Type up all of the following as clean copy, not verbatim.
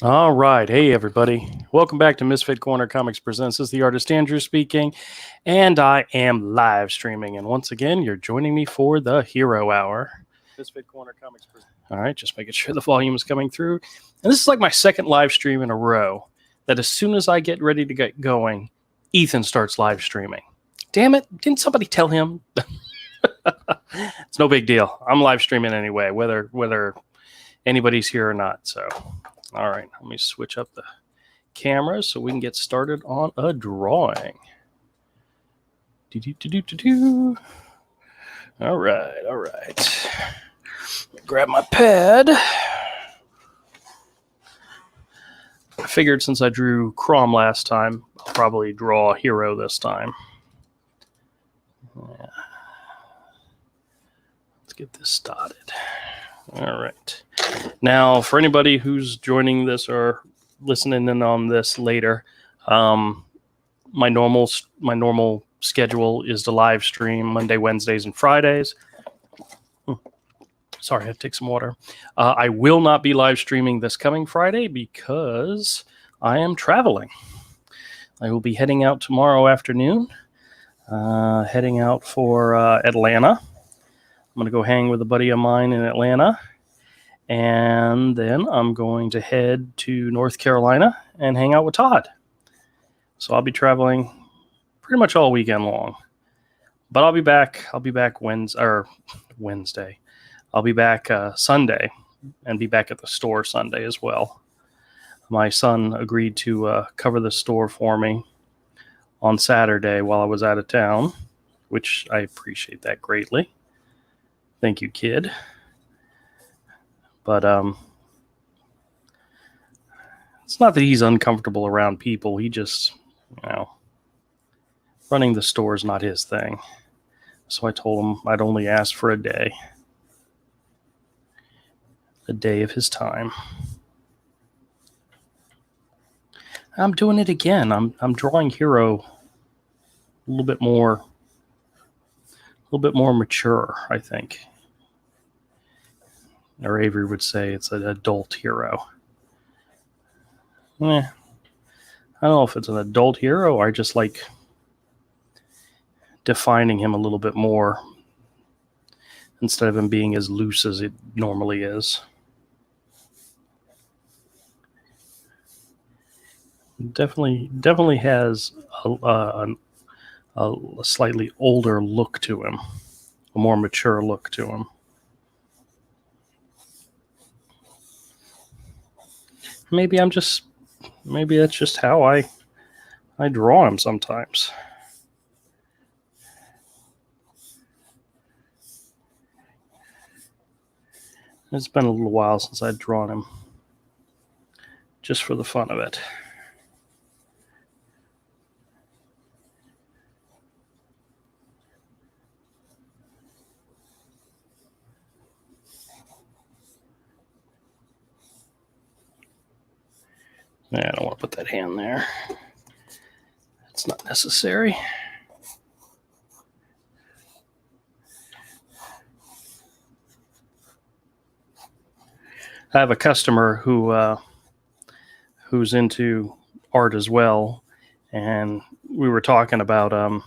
All right. Hey, everybody. Welcome back to Misfit Corner Comics Presents. This is the artist Andrew speaking, and I am live streaming. And once again, you're joining me for the Hero Hour. Misfit Corner Comics Presents. All right, just making sure the volume is coming through. And this is like my second live stream in a row that as soon as I get ready to get going, Ethan starts live streaming. Damn it. Didn't somebody tell him? It's no big deal. I'm live streaming anyway, whether anybody's here or not. So, all right, let me switch up the camera so we can get started on a drawing. All right. Grab my pad. I figured since I drew Crom last time, I'll probably draw a hero this time. Yeah. Let's get this started. All right. Now, for anybody who's joining this or listening in on this later, my normal schedule is to live stream Monday, Wednesdays, and Fridays. Sorry, I have to take some water. I will not be live streaming this coming Friday because I am traveling. I will be heading out tomorrow afternoon, heading out for Atlanta. I'm going to go hang with a buddy of mine in Atlanta. And then I'm going to head to North Carolina and hang out with Todd. So I'll be traveling pretty much all weekend long. But I'll be back Wednesday. I'll be back Sunday and be back at the store Sunday as well. My son agreed to cover the store for me on Saturday while I was out of town, which I appreciate that greatly. Thank you, kid. But it's not that he's uncomfortable around people. He just, running the store is not his thing. So I told him I'd only ask for a day of his time. I'm doing it again. I'm drawing Hero a little bit more mature, I think. Or Avery would say it's an adult hero. I don't know if it's an adult hero or I just like defining him a little bit more instead of him being as loose as it normally is. Definitely has a slightly older look to him, a more mature look to him. Maybe that's just how I draw him sometimes. It's been a little while since I'd drawn him, just for the fun of it. I don't want to put that hand there. It's not necessary. I have a customer who's into art as well, and we were talking about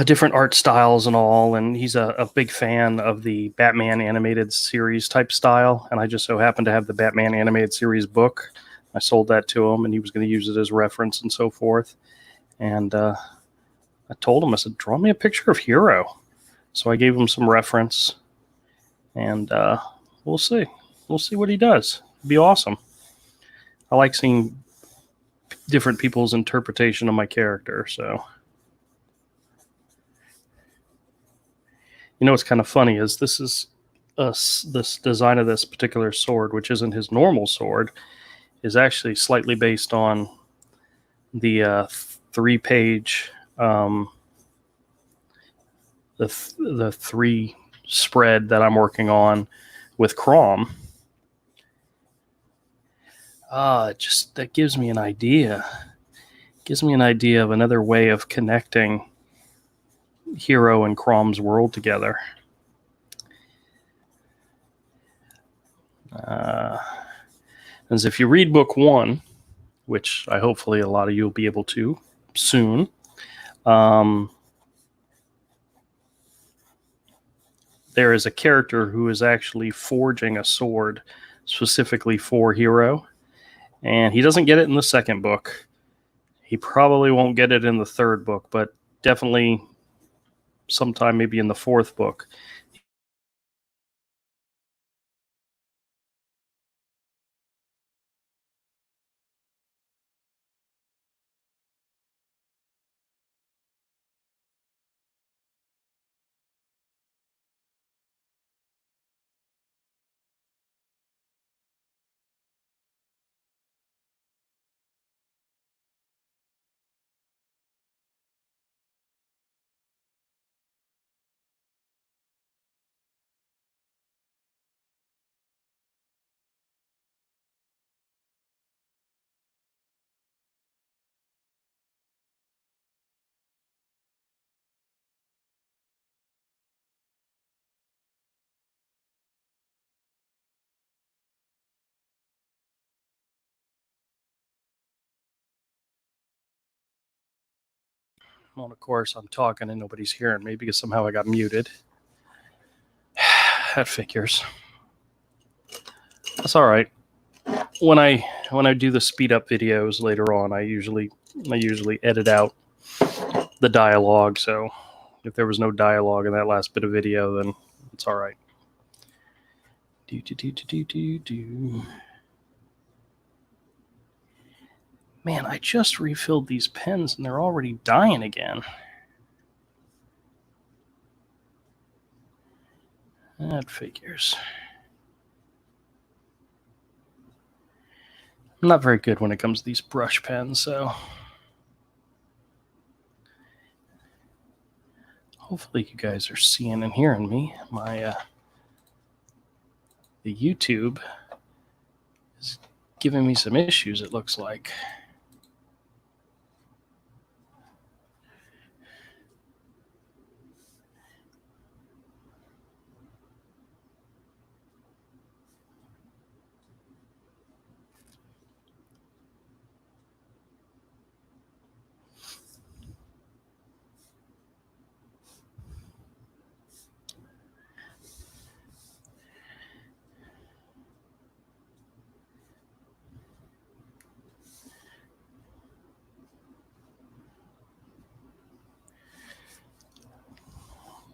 different art styles and all, and he's a big fan of the Batman animated series type style, and I just so happened to have the Batman animated series book. I sold that to him, and he was going to use it as reference and so forth. And I told him, I said, draw me a picture of Hero. So I gave him some reference, and we'll see. We'll see what he does. It'd be awesome. I like seeing different people's interpretation of my character, so... what's kind of funny is this design of this particular sword, which isn't his normal sword, is actually slightly based on the 3-page, the 3 spread that I'm working on with Crom. That gives me an idea. Gives me an idea of another way of connecting Hero and Crom's world together. is if you read book 1, which I hopefully a lot of you will be able to soon, there is a character who is actually forging a sword specifically for Hero, and he doesn't get it in the second book. He probably won't get it in the third book, but definitely sometime maybe in the fourth book. Well, of course, I'm talking and nobody's hearing me because somehow I got muted. That figures. That's all right. When I do the speed up videos later on, I usually edit out the dialogue. So if there was no dialogue in that last bit of video, then it's all right. Man, I just refilled these pens and they're already dying again. That figures. I'm not very good when it comes to these brush pens, so hopefully you guys are seeing and hearing me. My the YouTube is giving me some issues, it looks like.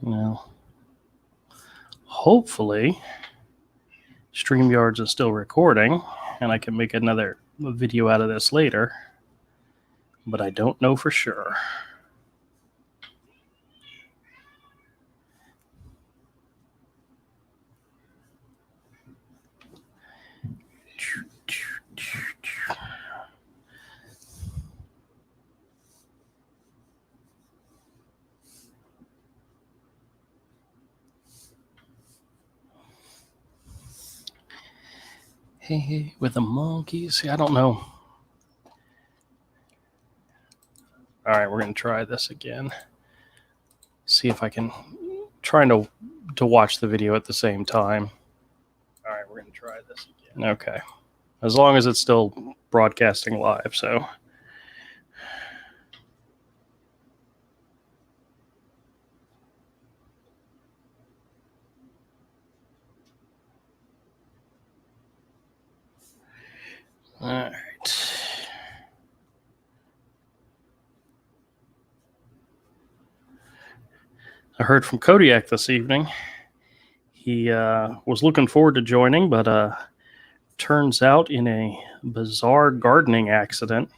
Well, hopefully StreamYards is still recording and I can make another video out of this later, but I don't know for sure. Hey, with the monkeys. See, I don't know. All right, we're going to try this again. See if I can try to watch the video at the same time. All right, we're going to try this again. Okay. As long as it's still broadcasting live, so. All right. I heard from Kodiak this evening. He was looking forward to joining, but turns out in a bizarre gardening accident,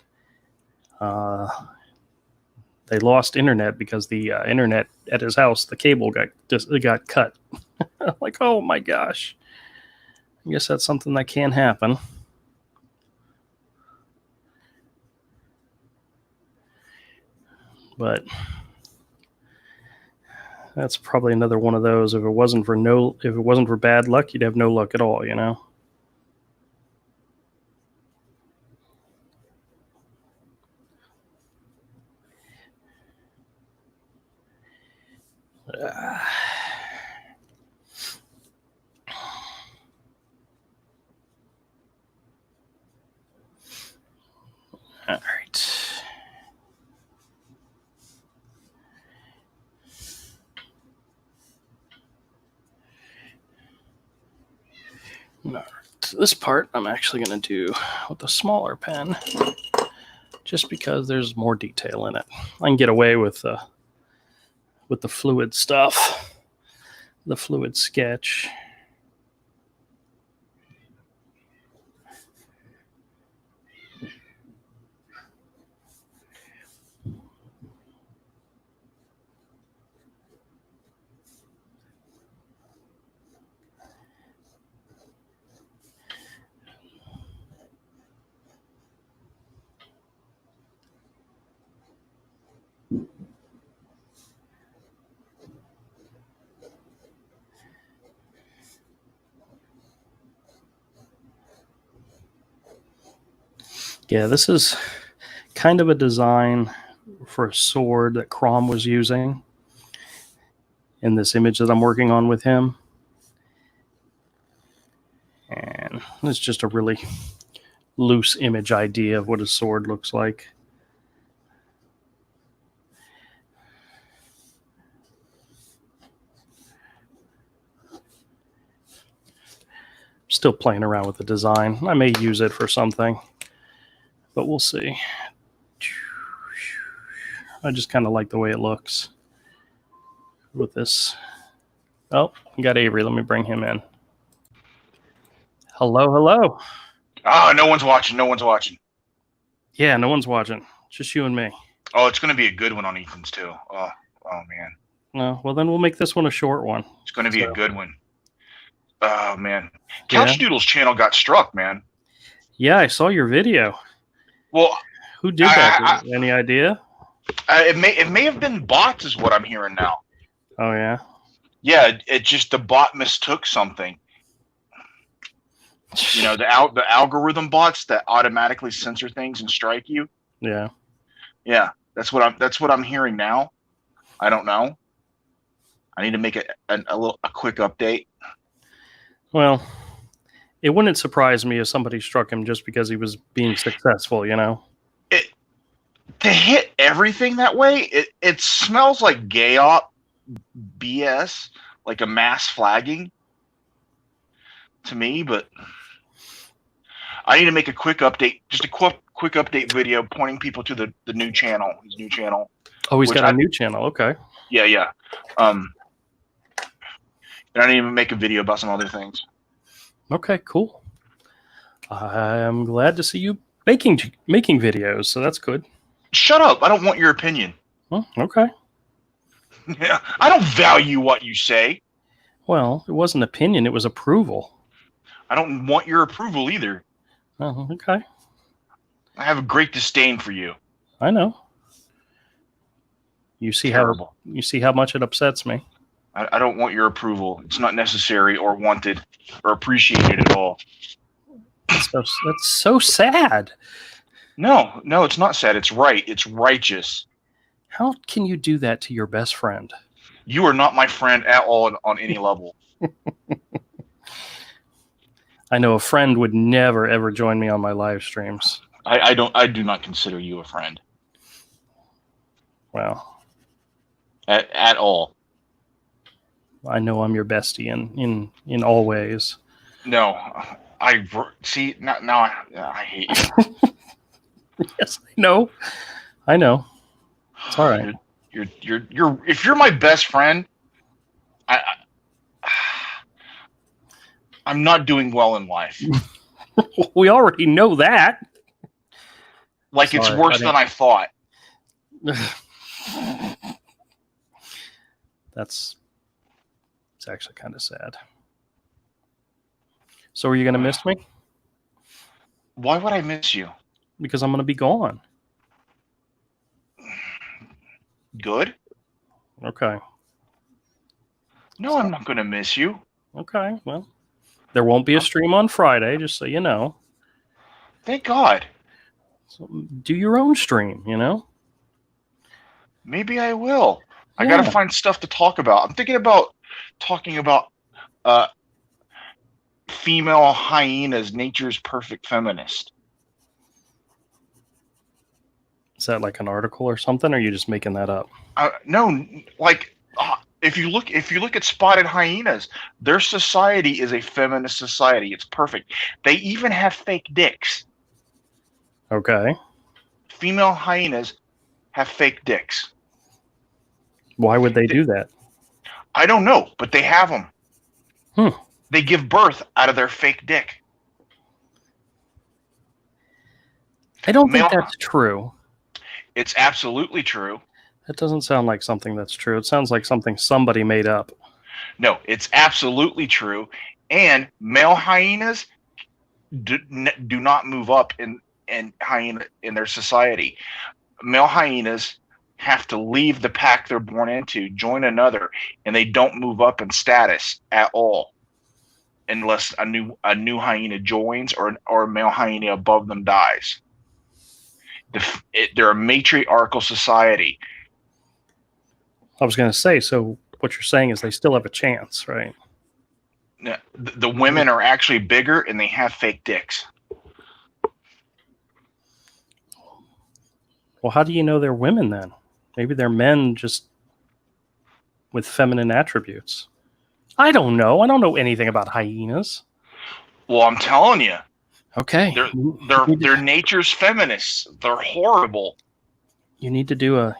they lost internet because the internet at his house, the cable got cut. Like, oh my gosh. I guess that's something that can happen. But that's probably another one of those. If it wasn't for bad luck, you'd have no luck at all, you know. All right. All right. This part I'm actually going to do with a smaller pen, just because there's more detail in it. I can get away with the fluid stuff, the fluid sketch. Yeah, this is kind of a design for a sword that Crom was using in this image that I'm working on with him. And it's just a really loose image idea of what a sword looks like. Still playing around with the design. I may use it for something, but we'll see. I just kind of like the way it looks with this. Oh, we got Avery. Let me bring him in. Hello, hello. Ah, no one's watching. No one's watching. Yeah, no one's watching. Just you and me. Oh, it's going to be a good one on Ethan's too. Oh man. No, well then we'll make this one a short one. It's going to be a good one. Oh man. Couch Doodle's channel got struck, man. Yeah, I saw your video. Well, who did that? Any idea? It may have been bots, is what I'm hearing now. Oh yeah. Yeah, it just the bot mistook something. You know, the algorithm bots that automatically censor things and strike you. Yeah. Yeah, that's what I'm hearing now. I don't know. I need to make a quick update. Well, it wouldn't surprise me if somebody struck him just because he was being successful, you know? To hit everything that way, it smells like GAYOP BS, like a mass flagging to me, but I need to make a quick update, just a quick update video pointing people to the new channel, his new channel. Oh, he's got a new channel. Okay. Yeah. And I didn't even make a video about some other things. Okay, cool. I'm glad to see you making videos, so that's good. Shut up. I don't want your opinion. Oh, okay. Yeah, I don't value what you say. Well, it wasn't opinion, it was approval. I don't want your approval either. Oh, okay. I have a great disdain for you. I know. You see how much it upsets me. I don't want your approval. It's not necessary or wanted or appreciated at all. That's so sad. No, it's not sad. It's right. It's righteous. How can you do that to your best friend? You are not my friend at all on any level. I know a friend would never ever join me on my live streams. I do not consider you a friend. Well, at all. I know I'm your bestie in all ways. No, I see now. I hate you. Yes, I know. It's all right. You're if you're my best friend, I'm not doing well in life. We already know that. Like it's worse than I thought. It's actually kind of sad. So are you going to miss me? Why would I miss you? Because I'm going to be gone. Good. Okay. No, I'm not going to miss you. Okay, well, there won't be a stream on Friday, just so you know. Thank God. So do your own stream, you know? Maybe I will. Yeah. I got to find stuff to talk about. I'm thinking about talking about female hyenas, nature's perfect feminist. Is that like an article or something, or are you just making that up? No, like if you look at spotted hyenas, their society is a feminist society. It's perfect. They even have fake dicks. Okay. Female hyenas have fake dicks. Why would they do that? I don't know, but they have them. Hmm. They give birth out of their fake dick. I don't think that's true. It's absolutely true. That doesn't sound like something that's true. It sounds like something somebody made up. No, it's absolutely true. And male hyenas do not move up in their society. Male hyenas have to leave the pack they're born into, join another, and they don't move up in status at all unless a new hyena joins or a male hyena above them dies. They're a matriarchal society. I was going to say, so what you're saying is they still have a chance, right? The women are actually bigger and they have fake dicks. Well, how do you know they're women then? Maybe they're men just with feminine attributes. I don't know. I don't know anything about hyenas. Well, I'm telling you. Okay. They're nature's feminists. They're horrible. You need to do a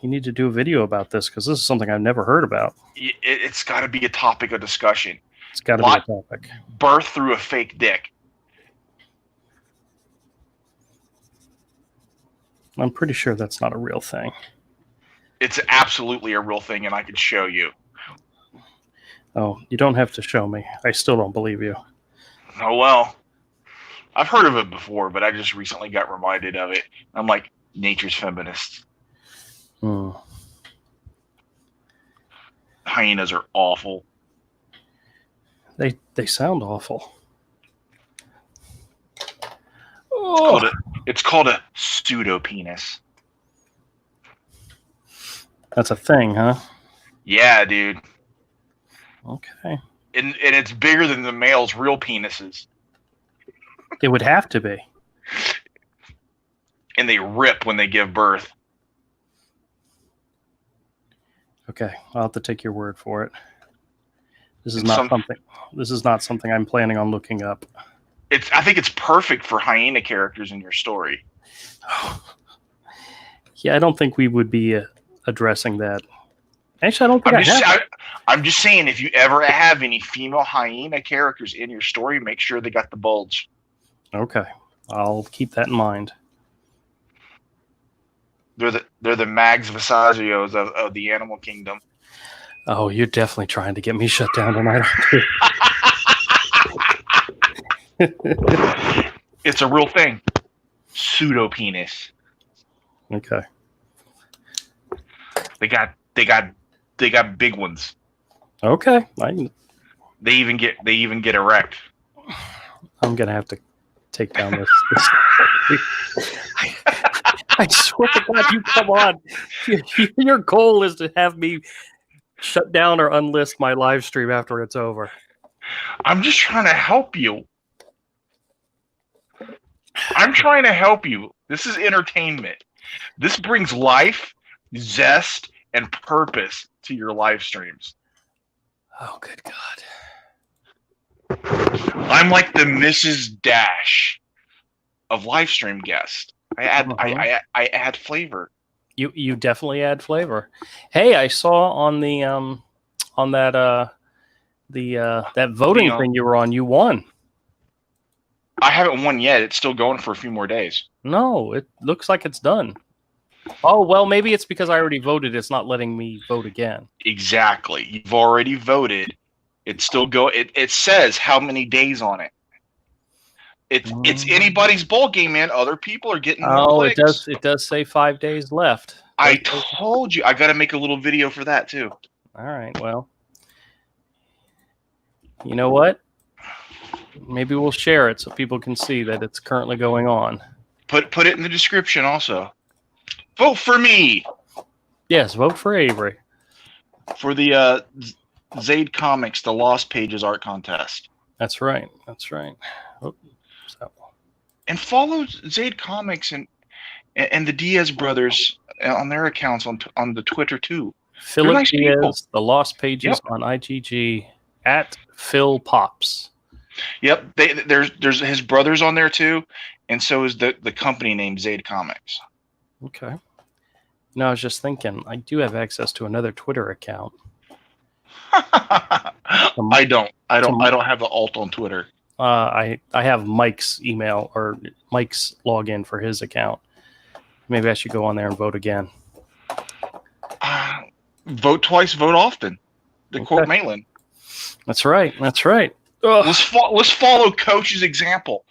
video about this because this is something I've never heard about. It's got to be a topic of discussion. It's got to be a topic. Birth through a fake dick. I'm pretty sure that's not a real thing. It's absolutely a real thing, and I can show you. Oh, you don't have to show me. I still don't believe you. Oh, well. I've heard of it before, but I just recently got reminded of it. I'm like, nature's feminists. Hyenas are awful. They sound awful. It's called a pseudopenis. That's a thing, huh? Yeah, dude. Okay. And it's bigger than the male's real penises. It would have to be. And they rip when they give birth. Okay, I'll have to take your word for it. This is not something I'm planning on looking up. I think it's perfect for hyena characters in your story. Yeah, I don't think we would be addressing that. Actually, I don't think I'm just saying, if you ever have any female hyena characters in your story, make sure they got the bulge. Okay, I'll keep that in mind. They're the Mags Visagios of the animal kingdom. Oh, you're definitely trying to get me shut down tonight, aren't you? It's a real thing. Pseudopenis. Okay. They got big ones. Okay. They even get erect. I'm gonna have to take down this. I swear to God, you come on. Your goal is to have me shut down or unlist my live stream after it's over. I'm just trying to help you. I'm trying to help you. This is entertainment. This brings life, zest, and purpose to your live streams. Oh, good God. I'm like the Mrs. Dash of live stream guests. I add flavor. You definitely add flavor. Hey, I saw on the on that that voting thing you were on, you won. I haven't won yet. It's still going for a few more days. No, it looks like it's done. Oh, well, maybe it's because I already voted. It's not letting me vote again. Exactly. You've already voted. It's still it says how many days on it. It's anybody's ball game, man. Other people are getting more clicks. It does say 5 days left. I told you. I got to make a little video for that too. All right. Well, you know what? Maybe we'll share it so people can see that it's currently going on. Put it in the description also. Vote for me. Yes, vote for Avery. For the Zade Comics, the Lost Pages art contest. That's right. That's right. Oh, so. And follow Zade Comics and and the Diaz brothers on their accounts on the Twitter too. Philip nice people. Diaz, the Lost Pages on IGG at Phil Pops. Yep, there's his brothers on there too, and so is the company named Zade Comics. Okay. No, I was just thinking, I do have access to another Twitter account. I don't have the alt on Twitter. I have Mike's email or Mike's login for his account. Maybe I should go on there and vote again. Vote twice, vote often. The Court Maitland. That's right. Let's follow Coach's example.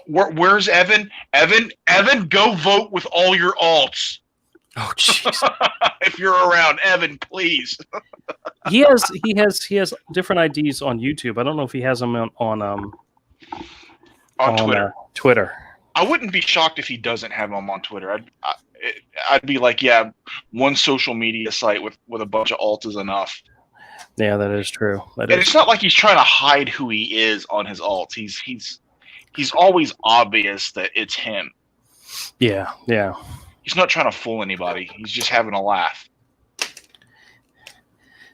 Where's Evan? Evan, go vote with all your alts. Oh, jeez. If you're around, Evan, please. He has different IDs on YouTube. I don't know if he has them on Twitter. Twitter. I wouldn't be shocked if he doesn't have them on Twitter. I'd be like, yeah, one social media site with a bunch of alts is enough. Yeah, that is true. It's not like he's trying to hide who he is on his alts. He's always obvious that it's him. Yeah. He's not trying to fool anybody. He's just having a laugh.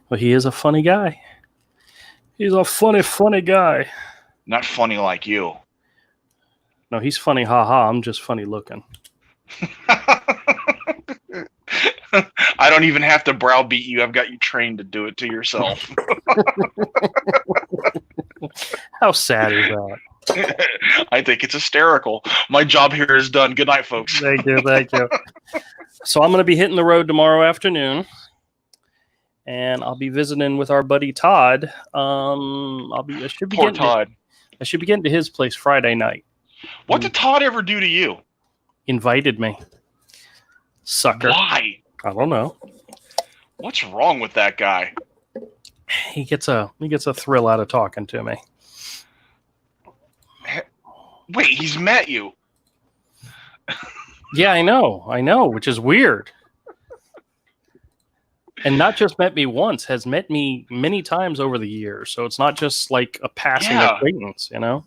Well, he is a funny guy. He's a funny guy. Not funny like you. No, he's funny, haha. I'm just funny looking. I don't even have to browbeat you. I've got you trained to do it to yourself. How sad is that? I think it's hysterical. My job here is done. Good night, folks. Thank you. So I'm going to be hitting the road tomorrow afternoon, and I'll be visiting with our buddy Todd. I should be getting to his place Friday night. What did Todd ever do to you? Invited me. Sucker. Why? I don't know. What's wrong with that guy? He gets a thrill out of talking to me. Wait, he's met you. Yeah, I know, which is weird. And not just met me once, has met me many times over the years. So it's not just like a passing acquaintance, you know?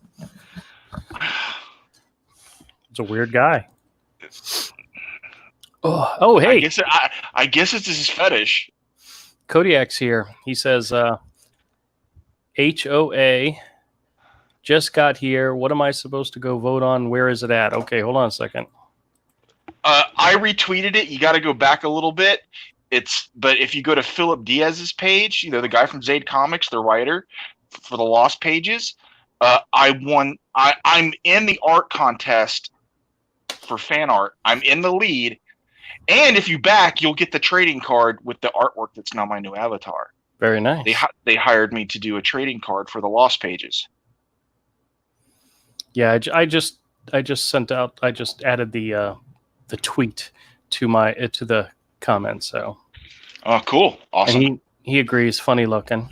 It's a weird guy. Oh, hey. I guess it's his fetish. Kodiak's here. He says, HOA just got here. What am I supposed to go vote on? Where is it at? Okay, hold on a second. I retweeted it. You got to go back a little bit. But if you go to Philip Diaz's page, the guy from Zade Comics, the writer for the Lost Pages, I won. I'm in the art contest for fan art. I'm in the lead. And if you back, you'll get the trading card with the artwork that's now my new avatar. Very nice. They hired me to do a trading card for the Lost Pages. Yeah, I just sent out. I just added the tweet to the comment. So. Oh, cool! Awesome. And he agrees. Funny looking.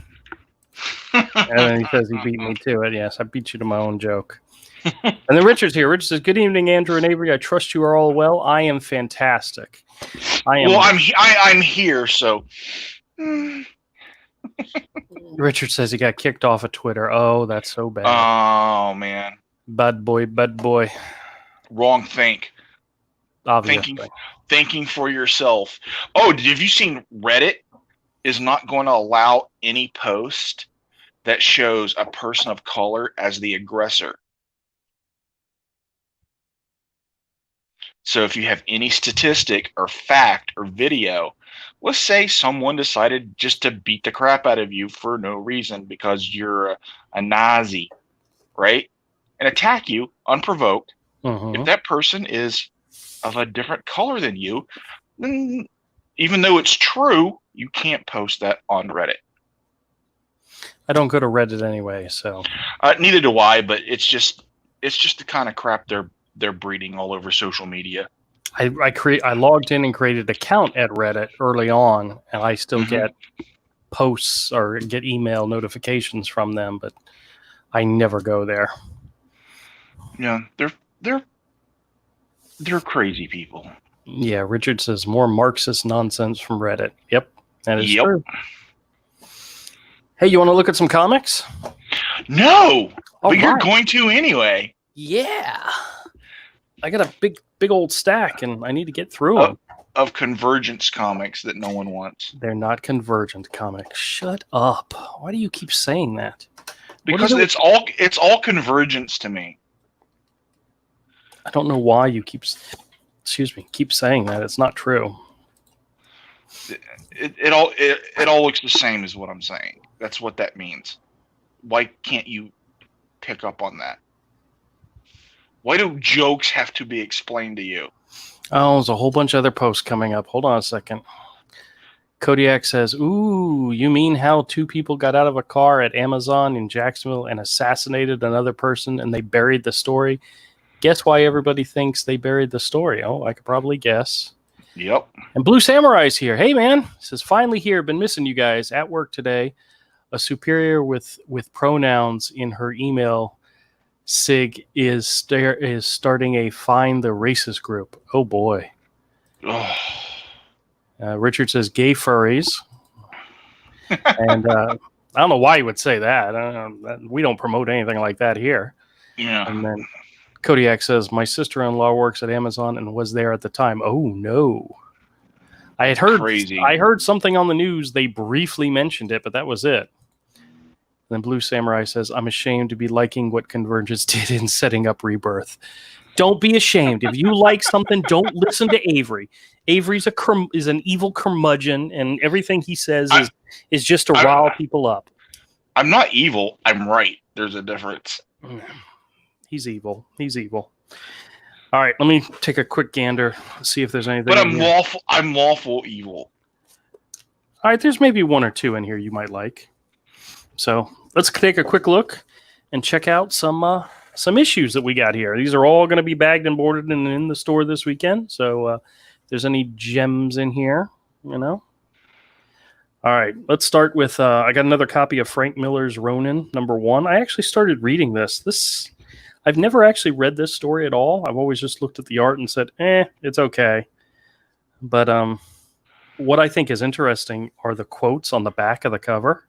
And then he says he beat me to it. Yes, I beat you to my own joke. And then Richard's here. Richard says, "Good evening, Andrew and Avery. I trust you are all well. I am fantastic. Well, I'm here, so." Richard says he got kicked off of Twitter. Oh, that's so bad. Oh man. Bad boy. Wrong think. Obviously. Thinking for yourself. Oh, have you seen Reddit is not going to allow any post that shows a person of color as the aggressor? So if you have any statistic or fact or video, let's say someone decided just to beat the crap out of you for no reason because you're a Nazi, right? And attack you unprovoked. Mm-hmm. If that person is of a different color than you, then even though it's true, you can't post that on Reddit. I don't go to Reddit anyway, so. Neither do I, but it's just the kind of crap they're breeding all over social media. I logged in and created an account at Reddit early on, and I still get posts or get email notifications from them, but I never go there. Yeah, they're crazy people. Yeah, Richard says more Marxist nonsense from Reddit. Yep, that is true. Hey, you want to look at some comics? No, but you're going to anyway. Yeah. I got a big old stack, and I need to get through them. Of Convergence comics that no one wants. They're not Convergent comics. Shut up. Why do you keep saying that? Because it's all Convergence to me. I don't know why you keep saying that. It's not true. It all looks the same is what I'm saying. That's what that means. Why can't you pick up on that? Why do jokes have to be explained to you? Oh, there's a whole bunch of other posts coming up. Hold on a second. Kodiak says, ooh, you mean how two people got out of a car at Amazon in Jacksonville and assassinated another person and they buried the story? Guess why everybody thinks they buried the story? Oh, I could probably guess. Yep. And Blue Samurai's here. Hey, man. Says, finally here. Been missing you guys. At work today. A superior with pronouns in her email SIG is starting a Find the Racist group. Oh, boy. Oh. Richard says gay furries. And I don't know why you would say that. We don't promote anything like that here. Yeah. And then Kodiak says, my sister-in-law works at Amazon and was there at the time. Oh, no. I had heard Crazy. I heard something on the news. They briefly mentioned it, but that was it. Then Blue Samurai says, I'm ashamed to be liking what Convergence did in setting up Rebirth. Don't be ashamed. If you like something, don't listen to Avery. Avery's is an evil curmudgeon, and everything he says is just to rile people up. I'm not evil. I'm right. There's a difference. He's evil. He's evil. All right, let me take a quick gander, see if there's anything. But I'm lawful evil. All right, there's maybe one or two in here you might like. So let's take a quick look and check out some issues that we got here. These are all going to be bagged and boarded and in the store this weekend. So if there's any gems in here, you know. All right, let's start with, I got another copy of Frank Miller's Ronin, #1. I actually started reading this. I've never actually read this story at all. I've always just looked at the art and said, it's okay. But what I think is interesting are the quotes on the back of the cover.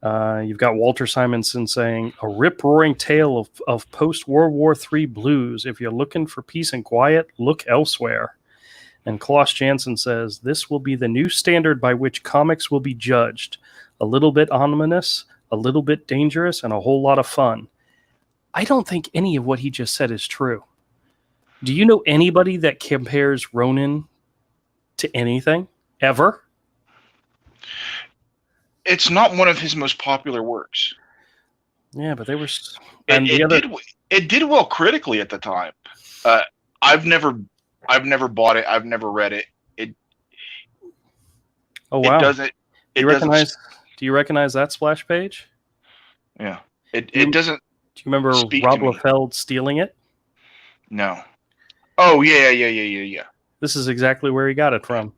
You've got Walter Simonson saying, a rip-roaring tale of post-World War III blues. If you're looking for peace and quiet, look elsewhere. And Klaus Janson says, this will be the new standard by which comics will be judged. A little bit ominous, a little bit dangerous, and a whole lot of fun. I don't think any of what he just said is true. Do you know anybody that compares Ronin to anything, ever? It's not one of his most popular works. Yeah, but they were... It did well critically at the time. I've never bought it. I've never read it. Oh wow! Do you recognize that splash page? Yeah. It doesn't. Do you remember Rob Liefeld stealing it? No. Oh yeah. This is exactly where he got it from.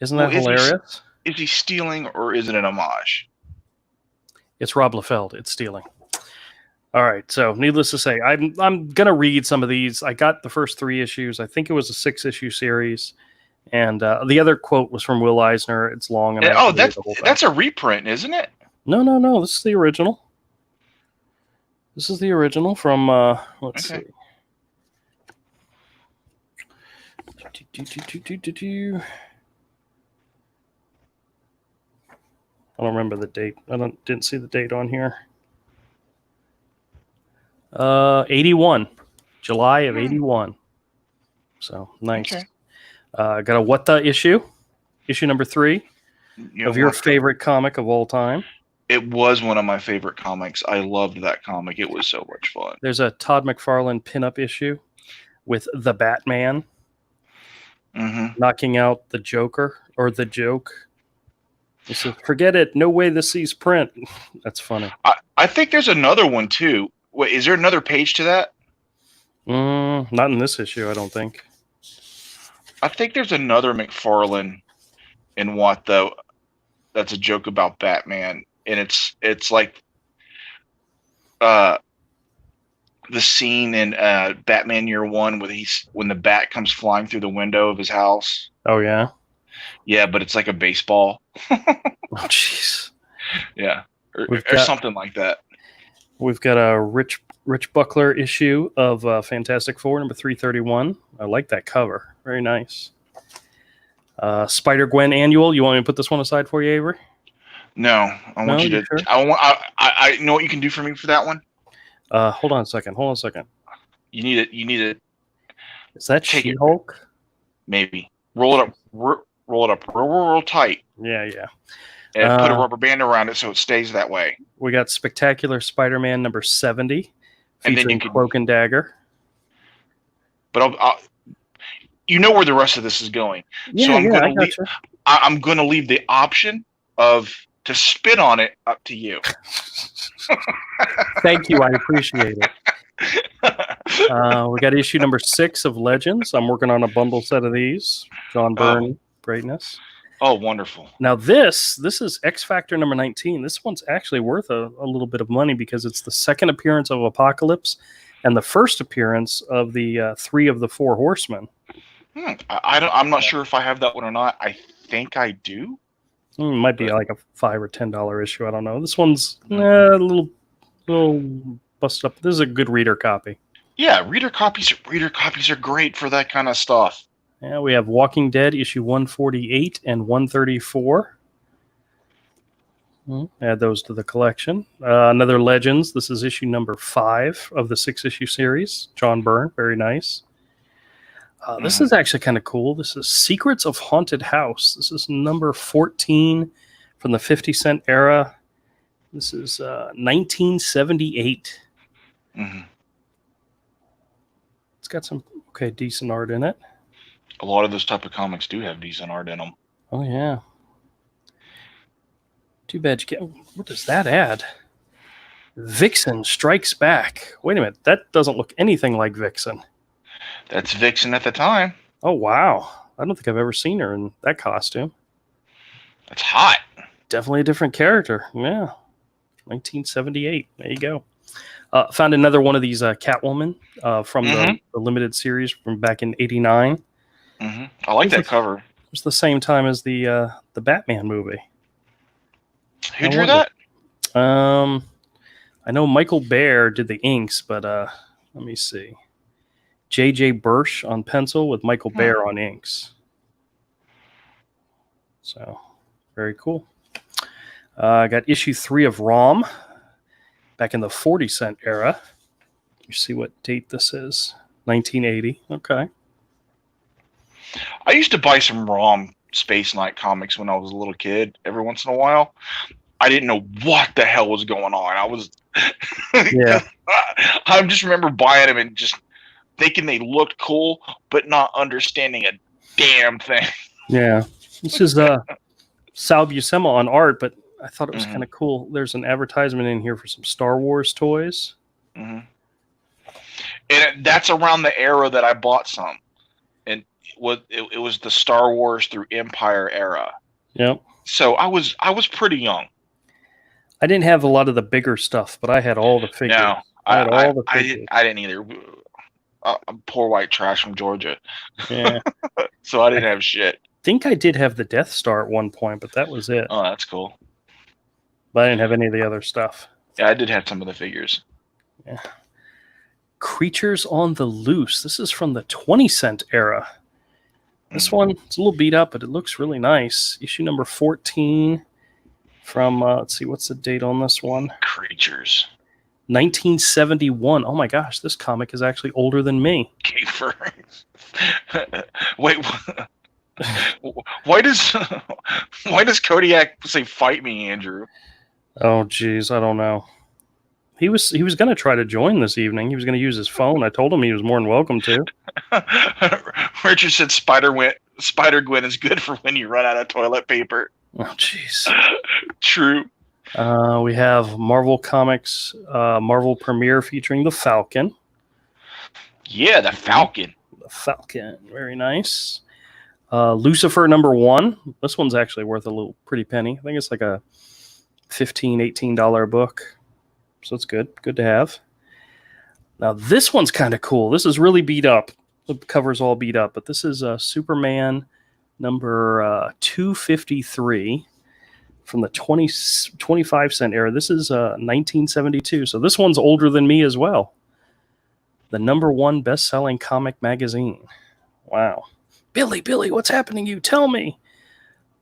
Isn't that hilarious? Is he stealing or is it an homage? It's Rob Liefeld. It's stealing. All right. So, needless to say, I'm gonna read some of these. I got the first 3 issues. I think it was a 6-issue series, and the other quote was from Will Eisner. It's long. And that's a reprint, isn't it? No. This is the original. This is the original from. Let's see. I don't remember the date. Didn't see the date on here. 81, July of 81. So nice. Okay. Got a What the issue number 3 of your favorite comic of all time. It was one of my favorite comics. I loved that comic. It was so much fun. There's a Todd McFarlane pinup issue with the Batman knocking out the Joker or the joke. He said, forget it. No way this sees print. That's funny. I think there's another one too. Wait, is there another page to that? Not in this issue, I don't think. I think there's another McFarlane in What though. That's a joke about Batman, and it's like the scene in Batman Year One when the bat comes flying through the window of his house. Oh yeah. Yeah, but it's like a baseball. Oh jeez. Yeah, or something like that. We've got a Rich Rich Buckler issue of Fantastic Four, number 331. I like that cover. Very nice. Spider-Gwen annual. You want me to put this one aside for you, Avery? No, I want you to. Sure? I know what you can do for me for that one. Hold on a second. You need it. You need it. Is that She-Hulk? Maybe roll it up. Roll it up real tight. Yeah. And put a rubber band around it so it stays that way. We got Spectacular Spider-Man number 70, And then featuring you can Cloak and Dagger. But you know where the rest of this is going. Yeah, so I'm going to leave the option to spit on it up to you. Thank you. I appreciate it. We got issue number 6 of Legends. I'm working on a bundle set of these. John Byrne, greatness. Oh, wonderful. Now this is X Factor number 19. This one's actually worth a little bit of money because it's the second appearance of Apocalypse and the first appearance of the 3 of the 4 Horsemen. I'm not sure if I have that one or not. I think I do. It might be like a $5 or $10 issue. I don't know. This one's a little busted up. This is a good reader copy. Yeah, reader copies are great for that kind of stuff. Yeah, we have Walking Dead issue 148 and 134. Add those to the collection. Another Legends. This is issue number 5 of the 6-issue series. John Byrne, very nice. This is actually kind of cool. This is Secrets of Haunted House. This is number 14 from the 50-cent era. This is 1978. Mm-hmm. It's got some decent art in it. A lot of those type of comics do have decent art in them. Oh, yeah. Too bad you can't. What does that add? Vixen Strikes Back. Wait a minute. That doesn't look anything like Vixen. That's Vixen at the time. Oh, wow. I don't think I've ever seen her in that costume. That's hot. Definitely a different character. Yeah. 1978. There you go. Found another one of these Catwoman from the limited series from back in '89. Mm-hmm. I like that cover. It was the same time as the Batman movie. Who drew that? I know Michael Baer did the inks, but let me see. J.J. Bursch on pencil with Michael Baer on inks. So, very cool. I got issue 3 of ROM back in the 40-cent era. You see what date this is? 1980. Okay. I used to buy some ROM Space Knight comics when I was a little kid every once in a while. I didn't know what the hell was going on. I was I just remember buying them and just thinking they looked cool, but not understanding a damn thing. Yeah. This is Sal Buscema on art, but I thought it was kind of cool. There's an advertisement in here for some Star Wars toys. Mm-hmm. And that's around the era that I bought some. And it was the Star Wars through Empire era. Yep. So I was pretty young. I didn't have a lot of the bigger stuff, but I had all the figures. No, I didn't either. I'm poor white trash from Georgia. Yeah. So I didn't have shit. I think I did have the Death Star at one point, but that was it. Oh, that's cool. But I didn't have any of the other stuff. Yeah, I did have some of the figures. Yeah. Creatures on the Loose. This is from the 20-cent era. This one, it's a little beat up, but it looks really nice. Issue number 14 from, let's see, what's the date on this one? Creatures. 1971. Oh my gosh, this comic is actually older than me. Kiefer. Wait, why does Kodiak say "fight me, Andrew"? Oh geez, I don't know. He was going to try to join this evening. He was going to use his phone. I told him he was more than welcome to. Richard said Spider-Gwen is good for when you run out of toilet paper. Oh jeez. True. We have Marvel Comics Marvel Premiere featuring the Falcon. Yeah, the Falcon. The Falcon, very nice. Lucifer #1. This one's actually worth a little pretty penny. I think it's like a $15, $18 book. So it's good. Good to have. Now this one's kind of cool. This is really beat up. The cover's all beat up, but this is Superman number 253. from the 25-cent era. This is 1972. So this one's older than me as well. The #1 best-selling comic magazine. Wow. Billy, what's happening to you? Tell me.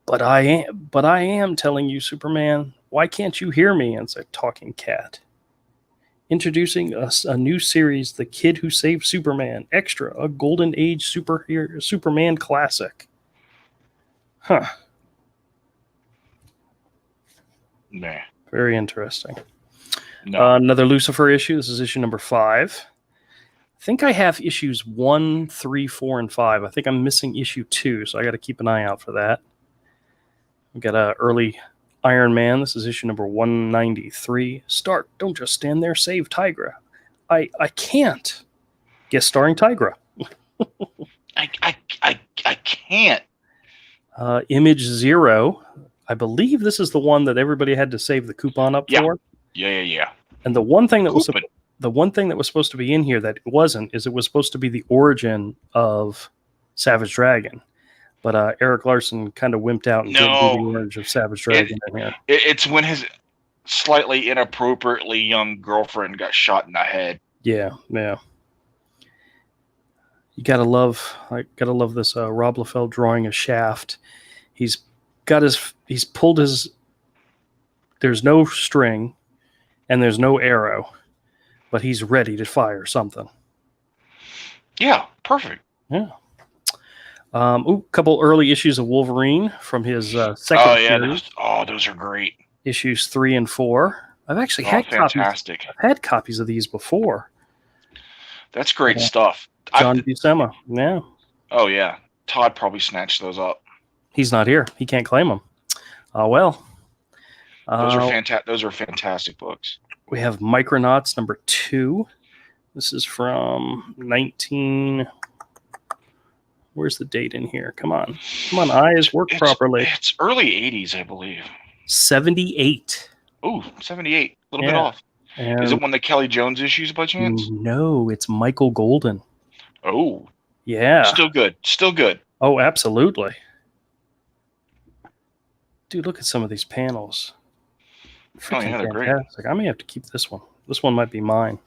But I am telling you, Superman. Why can't you hear me? And it's a talking cat. Introducing a new series, The Kid Who Saved Superman Extra, a Golden Age Superman classic. Huh. Nah. Very interesting. No. Another Lucifer issue. This is issue number 5. I think I have issues 1, 3, 4, and 5. I think I'm missing issue 2, so I got to keep an eye out for that. We've got an early Iron Man. This is issue number 193. Stark, don't just stand there. Save Tigra. I can't. Guest starring Tigra. I can't. Image 0. I believe this is the one that everybody had to save the coupon up for. Yeah. And the one thing that was Coupon. the one thing that was supposed to be in here that it wasn't is it was supposed to be the origin of Savage Dragon. But Eric Larson kind of wimped out and didn't do the origin of Savage Dragon in here. It's when his slightly inappropriately young girlfriend got shot in the head. Yeah. You gotta love this Rob Liefeld drawing a Shaft. He's pulled his. There's no string, and there's no arrow, but he's ready to fire something. Yeah, perfect. Yeah. Couple early issues of Wolverine from his second series. Those are great. Issues 3 and 4. I've actually had fantastic. I've had copies of these before. That's great stuff. John Buscema. Yeah. Oh yeah. Todd probably snatched those up. He's not here. He can't claim them. Well. Those are fantastic. Those are fantastic books. We have Micronauts number 2. This is from 19. Where's the date in here? Come on, eyes, work properly. It's early 80s, I believe. 78. Ooh, 78. A little bit off. And is it one of the Kelly Jones issues by chance? No, it's Michael Golden. Oh. Yeah. Still good. Oh, absolutely. Dude, look at some of these panels. Freaking they're great. I may have to keep this one. This one might be mine.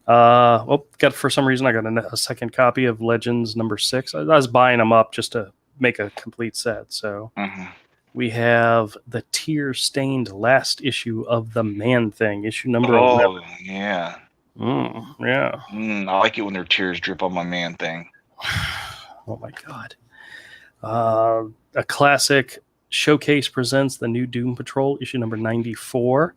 For some reason I got a second copy of Legends number 6. I was buying them up just to make a complete set. So we have the tear-stained last issue of The Man-Thing, issue number 11. Oh, yeah. Yeah. I like it when their tears drip on my Man-Thing. Oh, my God. A classic Showcase presents the new Doom Patrol, issue number 94.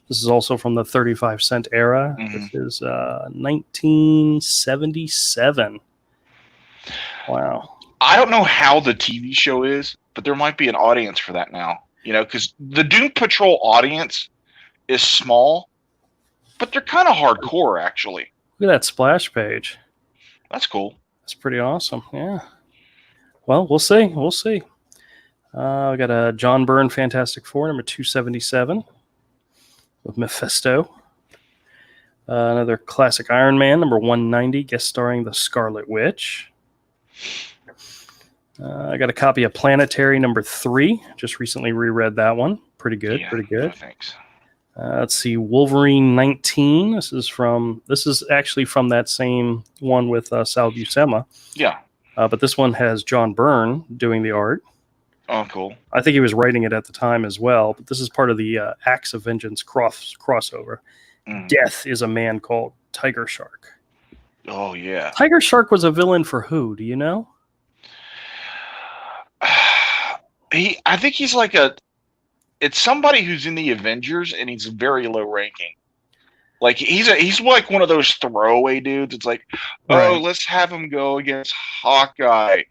This is also from the 35-cent era. This is 1977. Wow. I don't know how the TV show is, but there might be an audience for that now. Because the Doom Patrol audience is small, but they're kind of hardcore, actually. Look at that splash page. That's cool. That's pretty awesome. Yeah. Well, we'll see. We got a John Byrne Fantastic Four, number 277. With Mephisto. Another classic Iron Man, number 190, guest starring the Scarlet Witch. I got a copy of Planetary number 3. Just recently reread that one. Pretty good. Thanks. Let's see, Wolverine 19. This is actually from that same one with Sal Buscema. Yeah. But this one has John Byrne doing the art. Oh, cool. I think he was writing it at the time as well, but this is part of the Acts of Vengeance crossover. Death is a man called Tiger Shark. Oh, yeah. Tiger Shark was a villain for who? Do you know? I think he's it's somebody who's in the Avengers, and he's very low ranking. Like he's like one of those throwaway dudes. It's like, right. Let's have him go against Hawkeye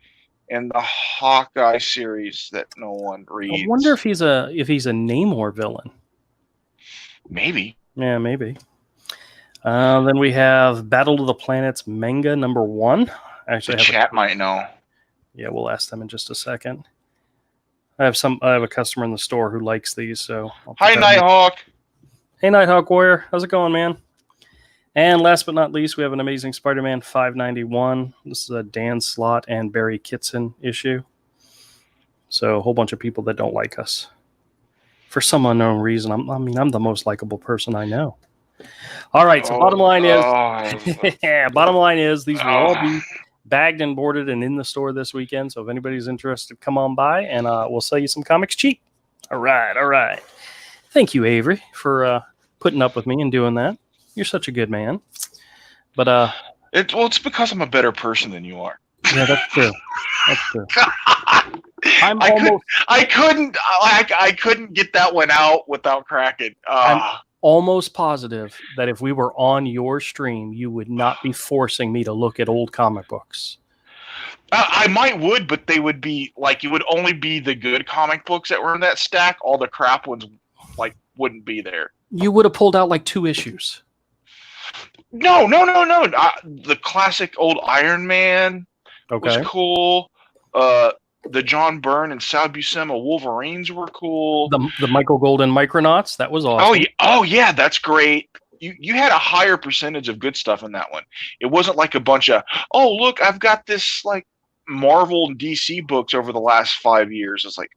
in the Hawkeye series that no one reads. I wonder if he's a Namor villain. Maybe. Yeah, maybe. Then we have Battle of the Planets manga number 1. Actually, the chat might know. Yeah, we'll ask them in just a second. I have a customer in the store who likes these, so hi, Nighthawk. Hey, Nighthawk Warrior, how's it going, man? And last but not least, we have an Amazing Spider-Man 591. This is a Dan Slott and Barry Kitson issue. So a whole bunch of people that don't like us. For some unknown reason, I'm the most likable person I know. All right, so bottom line is, bottom line is these will all be bagged and boarded and in the store this weekend. So if anybody's interested, come on by and we'll sell you some comics cheap. All right. Thank you, Avery, for putting up with me and doing that. You're such a good man. But it's because I'm a better person than you are. Yeah, that's true. I couldn't get that one out without cracking. I'm almost positive that if we were on your stream, you would not be forcing me to look at old comic books. I would, but they would be like, it would only be the good comic books that were in that stack. All the crap ones wouldn't be there. You would have pulled out like 2 issues. No. The classic old Iron Man was cool. The John Byrne and Sal Buscema Wolverines were cool. The Michael Golden Micronauts, that was awesome. Oh yeah, that's great. You had a higher percentage of good stuff in that one. It wasn't like a bunch of, oh look, I've got this like Marvel and DC books over the last 5 years. It's like,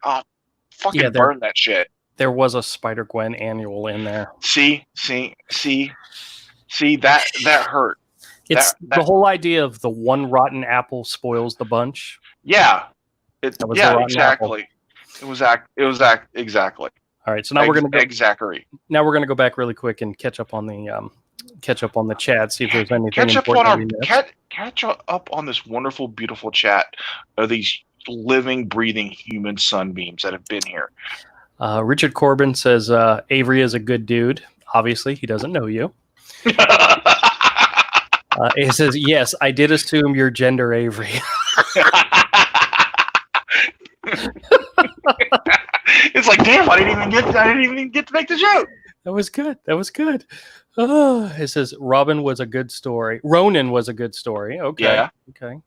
fucking burn that shit. There was a Spider-Gwen annual in there. See, that hurt. It's the whole idea of the one rotten apple spoils the bunch. Yeah. Exactly. Apple. It was exactly. All right, so now we're gonna Now we're gonna go back really quick and catch up on the chat. See if there's anything catch up on this wonderful, beautiful chat of these living, breathing human sunbeams that have been here. Richard Corbin says Avery is a good dude. Obviously, he doesn't know you. He says, "Yes, I did assume your gender, Avery." It's like, damn, I didn't even get to make the joke. That was good. Oh, it says Ronan was a good story. Okay. Yeah. Okay.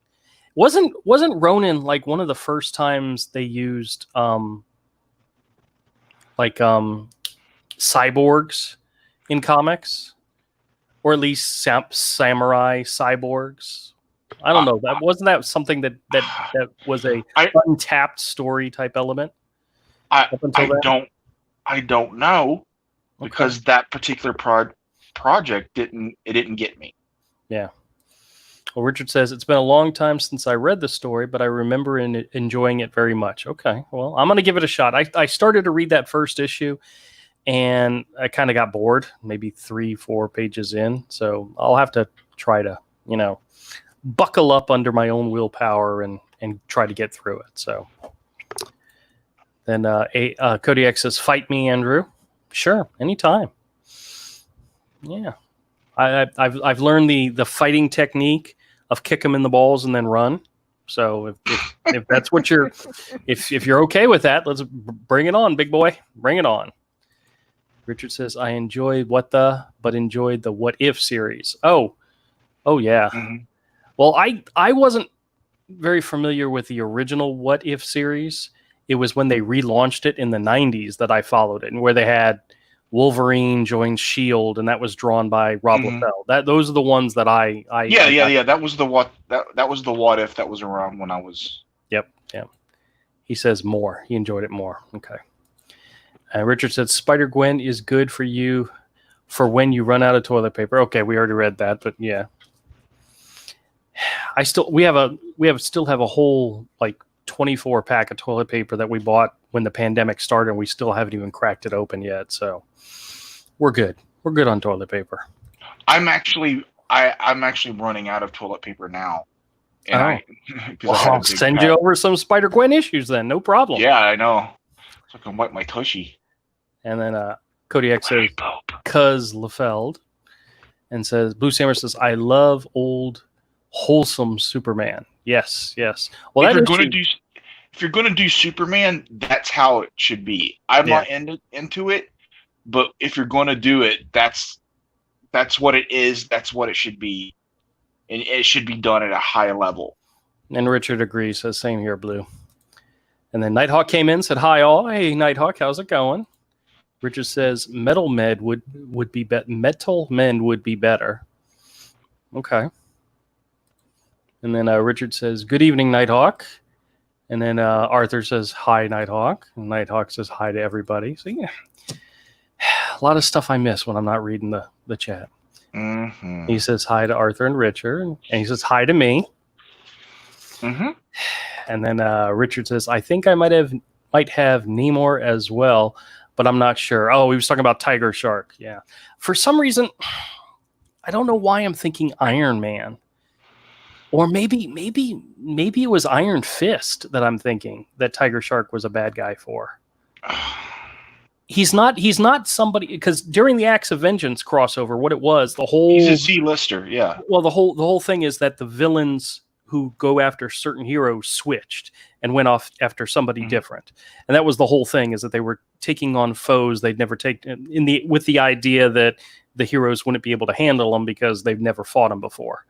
Wasn't Ronan like one of the first times they used cyborgs in comics, or at least samurai cyborgs? I don't know. Wasn't that something that was a untapped story type element? I don't know, because that particular project didn't get me. Yeah. Well, Richard says it's been a long time since I read the story, but I remember enjoying it very much. Okay. Well, I'm going to give it a shot. I started to read that first issue, and I kind of got bored, maybe 3-4 pages in. So I'll have to try to, buckle up under my own willpower and try to get through it. So then Kodiak says, "Fight me, Andrew." Sure, anytime. Yeah, I've learned the fighting technique of kick them in the balls and then run. So if that's what if you're okay with that, let's bring it on, big boy. Bring it on. Richard says, "I enjoyed but enjoyed the What If series." Oh yeah. Mm-hmm. Well, I wasn't very familiar with the original What If series. It was when they relaunched it in the 90s that I followed it, and where they had Wolverine joins S.H.I.E.L.D., and that was drawn by Rob Liefeld. Those are the ones that I Yeah. That was the What If that was around when I was. Yep. He says more. He enjoyed it more. Okay. Richard said Spider-Gwen is good for you for when you run out of toilet paper. Okay, we already read that, but yeah. We still have a whole 24 pack of toilet paper that we bought when the pandemic started, and we still haven't even cracked it open yet. So we're good. We're good on toilet paper. I'm actually running out of toilet paper now. And I'll send you over some Spider-Gwen issues then. No problem. Yeah, I know. So I can wipe my tushy. And then Kodiak says, "Cuz Liefeld," and says, Blue Samurai says, "I love old wholesome Superman." Yes. Well, if you're gonna do Superman, that's how it should be. I'm not into it, but if you're gonna do it, that's what it is. That's what it should be, and it should be done at a high level. And Richard agrees. Says same here, Blue. And then Nighthawk came in, said, "Hi all." Hey, Nighthawk, how's it going? Richard says Metal Men would be better. Okay. And then Richard says, "Good evening, Nighthawk." And then Arthur says, hi, Nighthawk. And Nighthawk says hi to everybody. So, yeah, a lot of stuff I miss when I'm not reading the chat. Mm-hmm. He says hi to Arthur and Richard. And he says hi to me. Mm-hmm. And then Richard says, I think I might have Namor as well, but I'm not sure. Oh, he was talking about Tiger Shark. Yeah. For some reason, I don't know why I'm thinking Iron Man. Or maybe it was Iron Fist that I'm thinking that Tiger Shark was a bad guy for. He's not somebody, because during the Acts of Vengeance crossover, what it was, he's a Z-lister, yeah. Well, the whole thing is that the villains who go after certain heroes switched and went off after somebody different, and that was the whole thing, is that they were taking on foes they'd never taken with the idea that the heroes wouldn't be able to handle them because they've never fought them before.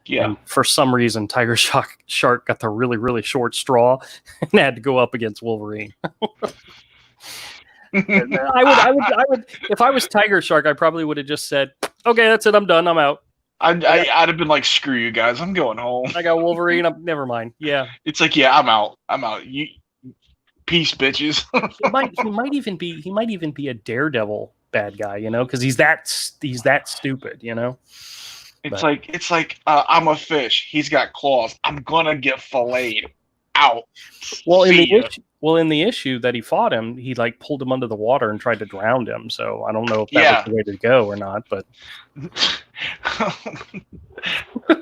Yeah. And for some reason, Tiger Shark got the really, really short straw and had to go up against Wolverine. I would, if I was Tiger Shark, I probably would have just said, "Okay, that's it. I'm done. I'm out." I'd have been like, "Screw you guys. I'm going home. I got Wolverine. Never mind." Yeah. It's like, yeah, I'm out. You peace, bitches. he might even be a Daredevil bad guy, because he's that stupid, It's like I'm a fish. He's got claws. I'm gonna get filleted. Out. Well, in the issue that he fought him, he like pulled him under the water and tried to drown him. So I don't know if that was the way to go or not. But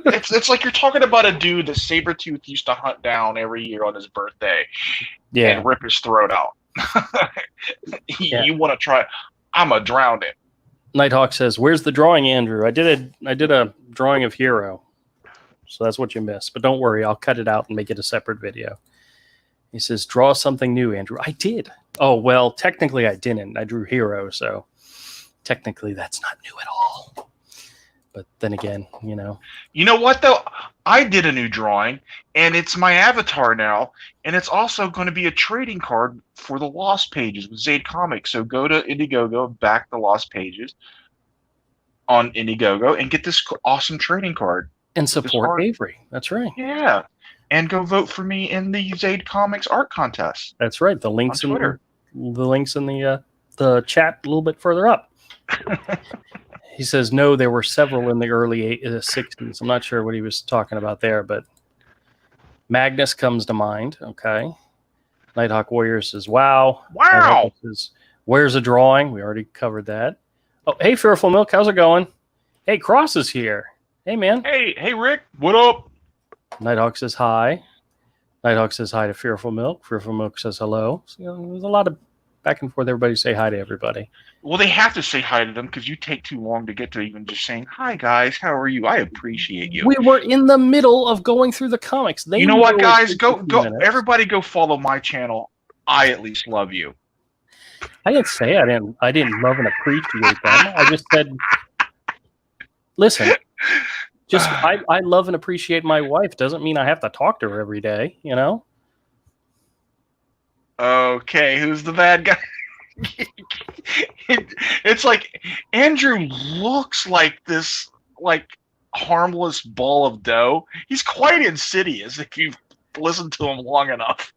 it's like you're talking about a dude that Sabretooth used to hunt down every year on his birthday, and rip his throat out. You want to try? I'm a drown him. Nighthawk says, "Where's the drawing, Andrew? I did a drawing of Hero, so that's what you missed. But don't worry, I'll cut it out and make it a separate video." He says, "Draw something new, Andrew." I did. Oh well, technically I didn't. I drew Hero, so technically that's not new at all. But then again, You know what though? I did a new drawing, and it's my avatar now, and it's also going to be a trading card for the Lost Pages with Zade Comics. So go to Indiegogo, back the Lost Pages on Indiegogo, and get this awesome trading card. And support Avery. That's right. Yeah. And go vote for me in the Zade Comics art contest. That's right. The links in the chat a little bit further up. He says, no, there were several in the early 60s. I'm not sure what he was talking about there, but Magnus comes to mind. Okay. Nighthawk Warrior says, wow. Wow. Says, where's a drawing? We already covered that. Oh, hey, Fearful Milk. How's it going? Hey, Cross is here. Hey, man. Hey, Rick. What up? Nighthawk says hi. Nighthawk says hi to Fearful Milk. Fearful Milk says hello. So, there's a lot of back and forth. Everybody say hi to everybody. Well, they have to say hi to them because you take too long to get to even just saying, hi, guys, how are you? I appreciate you. We were in the middle of going through the comics. You know what, guys? Go! Everybody go follow my channel. I at least love you. I didn't say I didn't love and appreciate them. I just said, listen, just I love and appreciate my wife. Doesn't mean I have to talk to her every day, Okay, who's the bad guy? It's like Andrew looks like this harmless ball of dough. He's quite insidious if you've listened to him long enough.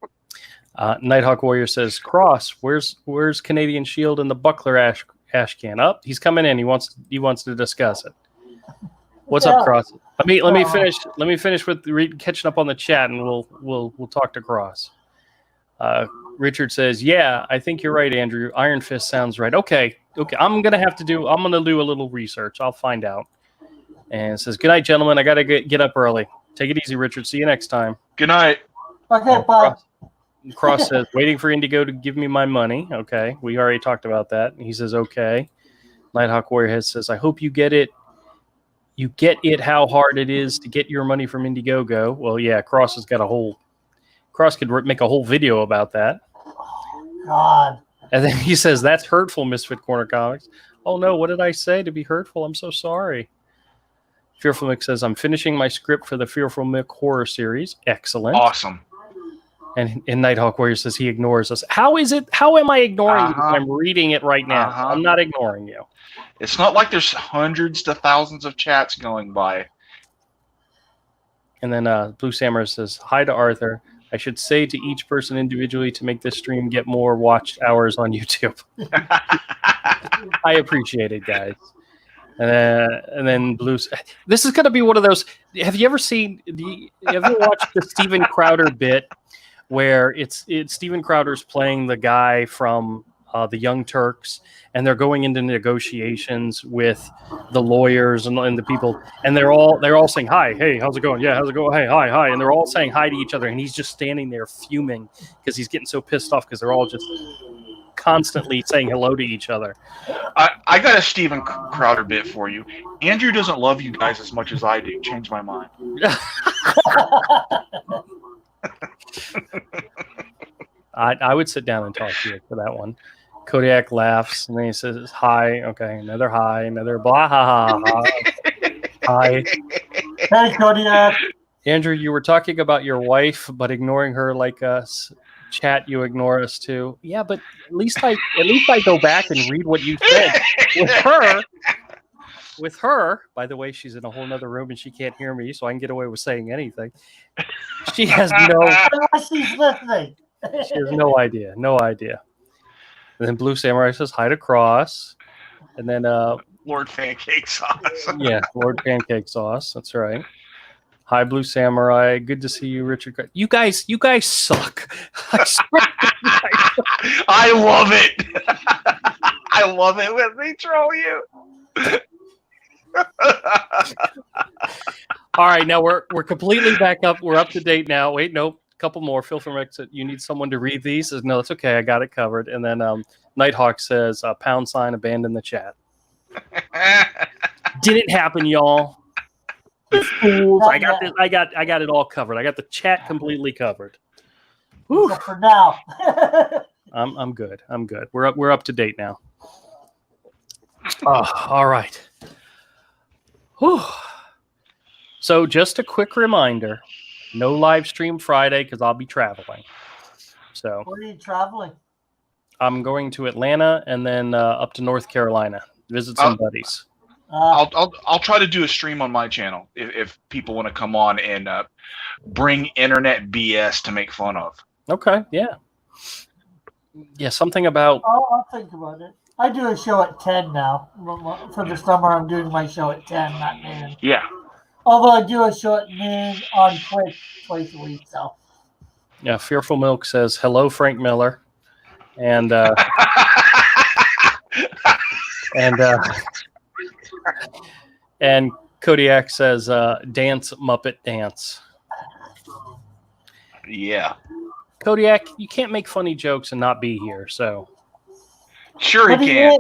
Nighthawk Warrior says, Cross, where's Canadian Shield and the Buckler ash can? Up, he's coming in. He wants to discuss it. What's up, Cross? Let me finish. Let me finish with catching up on the chat, and we'll talk to Cross. Richard says, yeah, I think you're right, Andrew. Iron Fist sounds right. Okay. I'm gonna do a little research. I'll find out. And it says, good night, gentlemen. I gotta get up early. Take it easy, Richard. See you next time. Good night. Okay, bye. Cross says, waiting for Indigo to give me my money. Okay, we already talked about that. He says, okay. Nighthawk Warrior says, I hope you get it. You get it how hard it is to get your money from Indiegogo. Well, yeah, Cross could make a whole video about that. God. And then he says, that's hurtful, Misfit Corner Comics. Oh, no, what did I say to be hurtful? I'm so sorry. Fearful Mick says, I'm finishing my script for the Fearful Mick horror series. Excellent. Awesome. And Nighthawk Warrior says he ignores us. How am I ignoring you? I'm reading it right now. I'm not ignoring you. It's not like there's hundreds to thousands of chats going by. And then Blue Samurai says, hi to Arthur. I should say to each person individually to make this stream get more watched hours on YouTube. I appreciate it, guys. And then Blue. This is going to be one of those. Have you ever seen have you watched the Steven Crowder bit where it's Steven Crowder's playing the guy from the Young Turks, and they're going into negotiations with the lawyers and the people, and they're all saying hi, hey, how's it going? Yeah, how's it going? Hey, hi, and they're all saying hi to each other, and he's just standing there fuming because he's getting so pissed off because they're all just constantly saying hello to each other. I got a Steven Crowder bit for you. Andrew doesn't love you guys as much as I do. Change my mind. I would sit down and talk to you for that one. Kodiak laughs and then he says hi. Okay, another hi, another blah ha ha ha. Hi. Hey, Kodiak. Andrew, you were talking about your wife, but ignoring her like us. Chat, you ignore us too. Yeah, but at least I go back and read what you said. With her, by the way, she's in a whole nother room and she can't hear me, so I can get away with saying anything. She has She's listening. she has no idea. And then Blue Samurai says hi to Cross. And then Lord Pancake Sauce. yeah, Lord Pancake Sauce. That's right. Hi, Blue Samurai. Good to see you, Richard. You guys suck. I swear I love it. I love it when they troll you. All right, now we're completely back up. We're up to date now. Wait, nope. Couple more. Phil from Exit. You need someone to read these? Says, no, it's okay. I got it covered. And then Nighthawk says, # abandon the chat. Didn't happen, y'all. You fools. I got this. I got it all covered. I got the chat completely covered. Whew. Except for now. I'm good. We're up to date now. All right. Whew. So just a quick reminder, no live stream Friday because I'll be traveling. So Where are you traveling? I'm going to Atlanta and then up to North Carolina, visit some buddies. I'll try to do a stream on my channel if people want to come on and bring internet BS to make fun of. Okay, yeah. Yeah, something about... I'll think about it. I do a show at 10 now. For the summer, I'm doing my show at 10, not noon. Yeah. Although I do a show at noon on Twitch twice a week, so. Yeah, Fearful Milk says, hello, Frank Miller. And and Kodiak says, dance, Muppet, dance. Yeah. Kodiak, you can't make funny jokes and not be here, so. Sure But he can.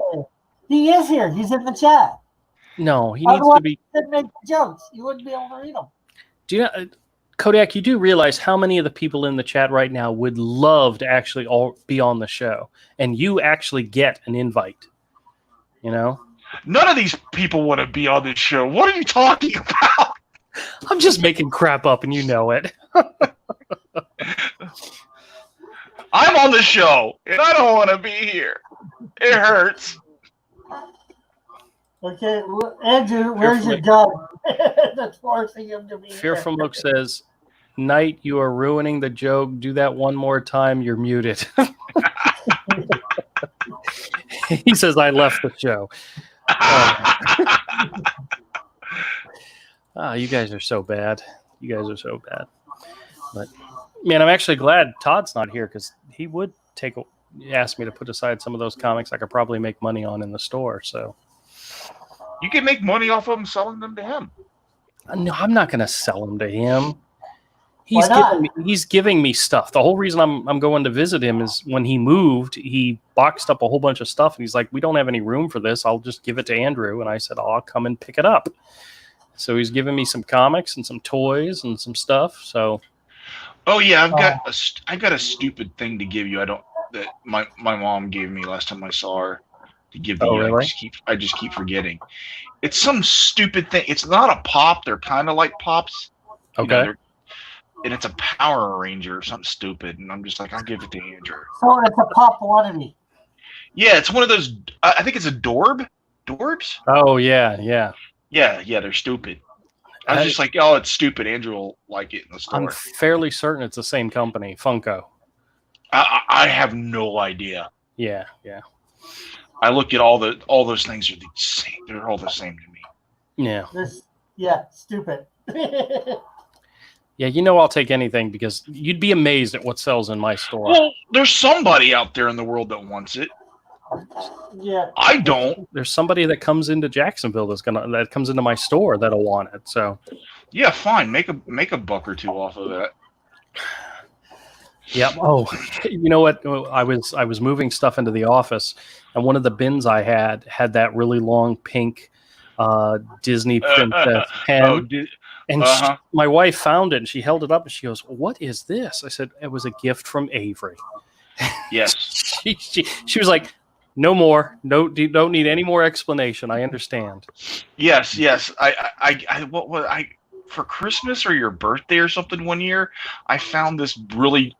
He is here. He's in the chat. No, he needs to be. He didn't make the jokes. You wouldn't be able to read them. Do you know, Kodiak, you do realize how many of the people in the chat right now would love to actually all be on the show, and you actually get an invite, you know? None of these people want to be on this show. What are you talking about? I'm just making crap up, and you know it. I'm on the show, and I don't want to be here. It hurts. Okay, Andrew, where's your gun? That's forcing him to be Fearful here. Milk says, Knight, you are ruining the joke. Do that one more time. You're muted. He says, I left the show. You guys are so bad. But, man, I'm actually glad Todd's not here because he would ask me to put aside some of those comics I could probably make money on in the store. So You can make money off of them selling them to him. no, I'm not going to sell them to him. Why not? He's giving me stuff. The whole reason I'm going to visit him is when he moved, he boxed up a whole bunch of stuff, and he's like, "We don't have any room for this. I'll just give it to Andrew." And I said, "I'll come and pick it up." So he's giving me some comics and some toys and some stuff. So, Oh yeah, I got a stupid thing to give you. That my mom gave me last time I saw her to give to Oh, you. really? I just keep forgetting. It's some stupid thing. It's not a pop. They're kind of like pops. You know, okay, and it's a Power Ranger or something stupid. And I'm just like, I'll give it to Andrew. So it's a pop wannabe. Yeah, it's one of those. I think it's a Dorb. Dorbs. oh yeah. Yeah, they're stupid. I was just like, oh, it's stupid. Andrew will like it in the store. I'm fairly certain it's the same company, Funko. I have no idea. Yeah. I look at all those things are the same. They're all the same to me. Yeah. Stupid. Yeah, I'll take anything because you'd be amazed at what sells in my store. Well, there's somebody out there in the world that wants it. Yeah. I don't. There's somebody that comes into Jacksonville that comes into my store that'll want it. So Yeah, fine. Make a buck or two off of that. yeah. Oh, you know what? I was moving stuff into the office, and one of the bins I had that really long pink Disney princess pen. And my wife found it, and she held it up, and she goes, "What is this?" I said, "It was a gift from Avery." Yes. she was like, "No more. No, you don't need any more explanation. I understand." Yes. I for Christmas or your birthday or something one year, I found this really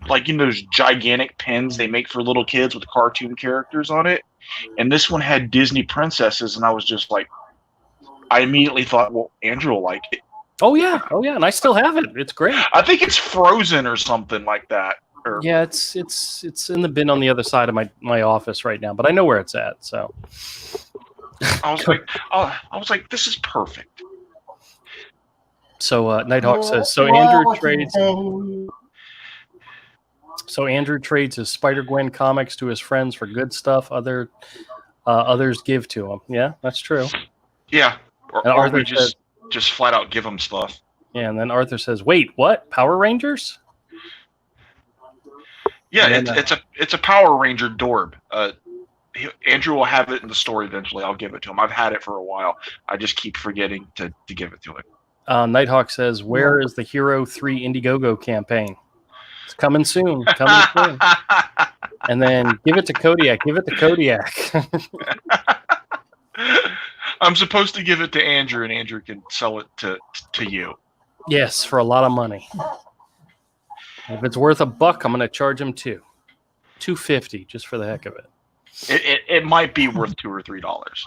those gigantic pens they make for little kids with cartoon characters on it, and this one had Disney princesses, and I was just like, I immediately thought, well, Andrew will like it. Oh yeah, and I still have it. It's great. I think it's Frozen or something like that. Yeah, it's in the bin on the other side of my office right now, but I know where it's at. So I was like, this is perfect. So Nighthawk says, Andrew trades his Spider-Gwen comics to his friends for good stuff. Others give to him. Yeah, that's true. Yeah, or we just flat out give him stuff. Yeah, and then Arthur says, "Wait, what? Power Rangers?" Yeah, it's a Power Ranger Dorb. Andrew will have it in the store eventually. I'll give it to him. I've had it for a while. I just keep forgetting to give it to him. Nighthawk says, "Where is the Hero 3 Indiegogo campaign? It's coming soon. And then give it to Kodiak. I'm supposed to give it to Andrew, and Andrew can sell it to you. Yes, for a lot of money. If it's worth $1, I'm going to charge him $2.50 just for the heck of it. It might be worth $2 or $3.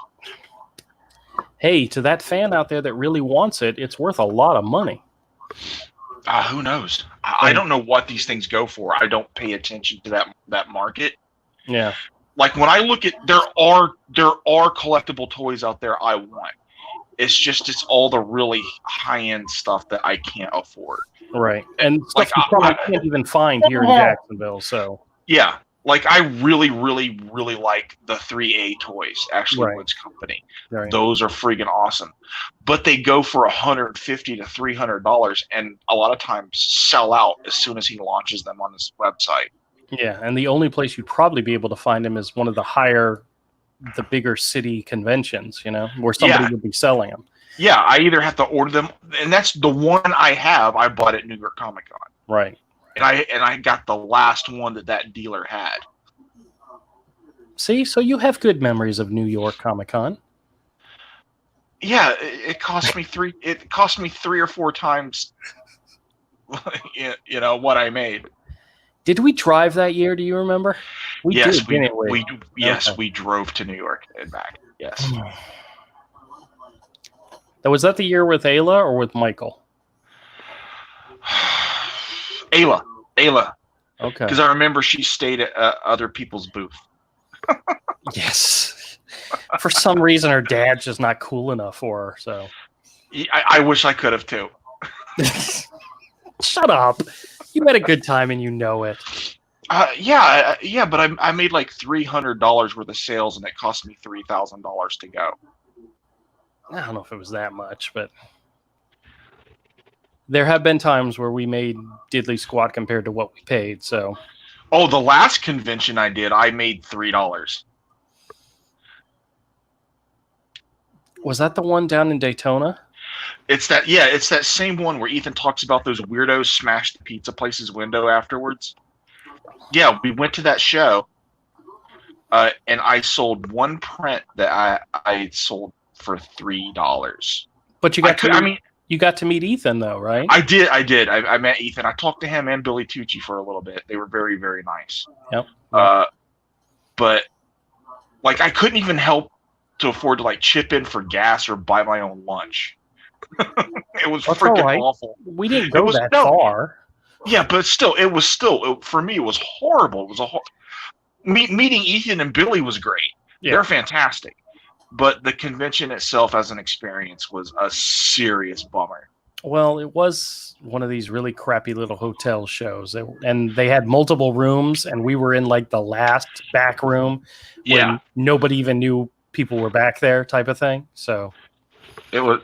Hey, to that fan out there that really wants it, it's worth a lot of money. Who knows? I don't know what these things go for. I don't pay attention to that market. Yeah. Like when I look at there are collectible toys out there I want. It's all the really high end stuff that I can't afford. Right. And stuff you probably can't even find here in Jacksonville. So yeah. Like I really, really, really like the 3A toys, Ashley Wood's company. Right. Those are freaking awesome. But they go for $150 to $300 and a lot of times sell out as soon as he launches them on his website. Yeah, and the only place you'd probably be able to find them is one of the bigger city conventions, where somebody would be selling them. Yeah, I either have to order them, and that's the one I have. I bought at New York Comic Con. Right. And I got the last one that dealer had. See, so you have good memories of New York Comic Con. Yeah, it cost me three or four times, what I made. Did we drive that year? Do you remember? Yes, we drove to New York and back. Yes. Was that the year with Ayla or with Michael? Ayla. Okay. Because I remember she stayed at other people's booth. Yes. For some reason, her dad's just not cool enough for her. So. I wish I could have too. Shut up. You had a good time and you know it. Yeah, but I made like $300 worth of sales and it cost me $3,000 to go. I don't know if it was that much, but there have been times where we made diddly squat compared to what we paid. So, the last convention I did, I made $3. Was that the one down in Daytona? It's that same one where Ethan talks about those weirdos smashed the pizza place's window afterwards. Yeah, we went to that show, and I sold one print that I sold for $3. But you got to meet Ethan though, right? I did. I met Ethan. I talked to him and Billy Tucci for a little bit. They were very, very nice. Yep. But like I couldn't even help to afford to like chip in for gas or buy my own lunch. It was That's all freaking right. awful. We didn't go was- that no. far. Yeah, but still, for me, it was horrible. It was meeting Ethan and Billy was great. Yeah. They're fantastic. But the convention itself as an experience was a serious bummer. Well, it was one of these really crappy little hotel shows, and they had multiple rooms, and we were in like the last back room where Yeah, nobody even knew people were back there, type of thing. So it was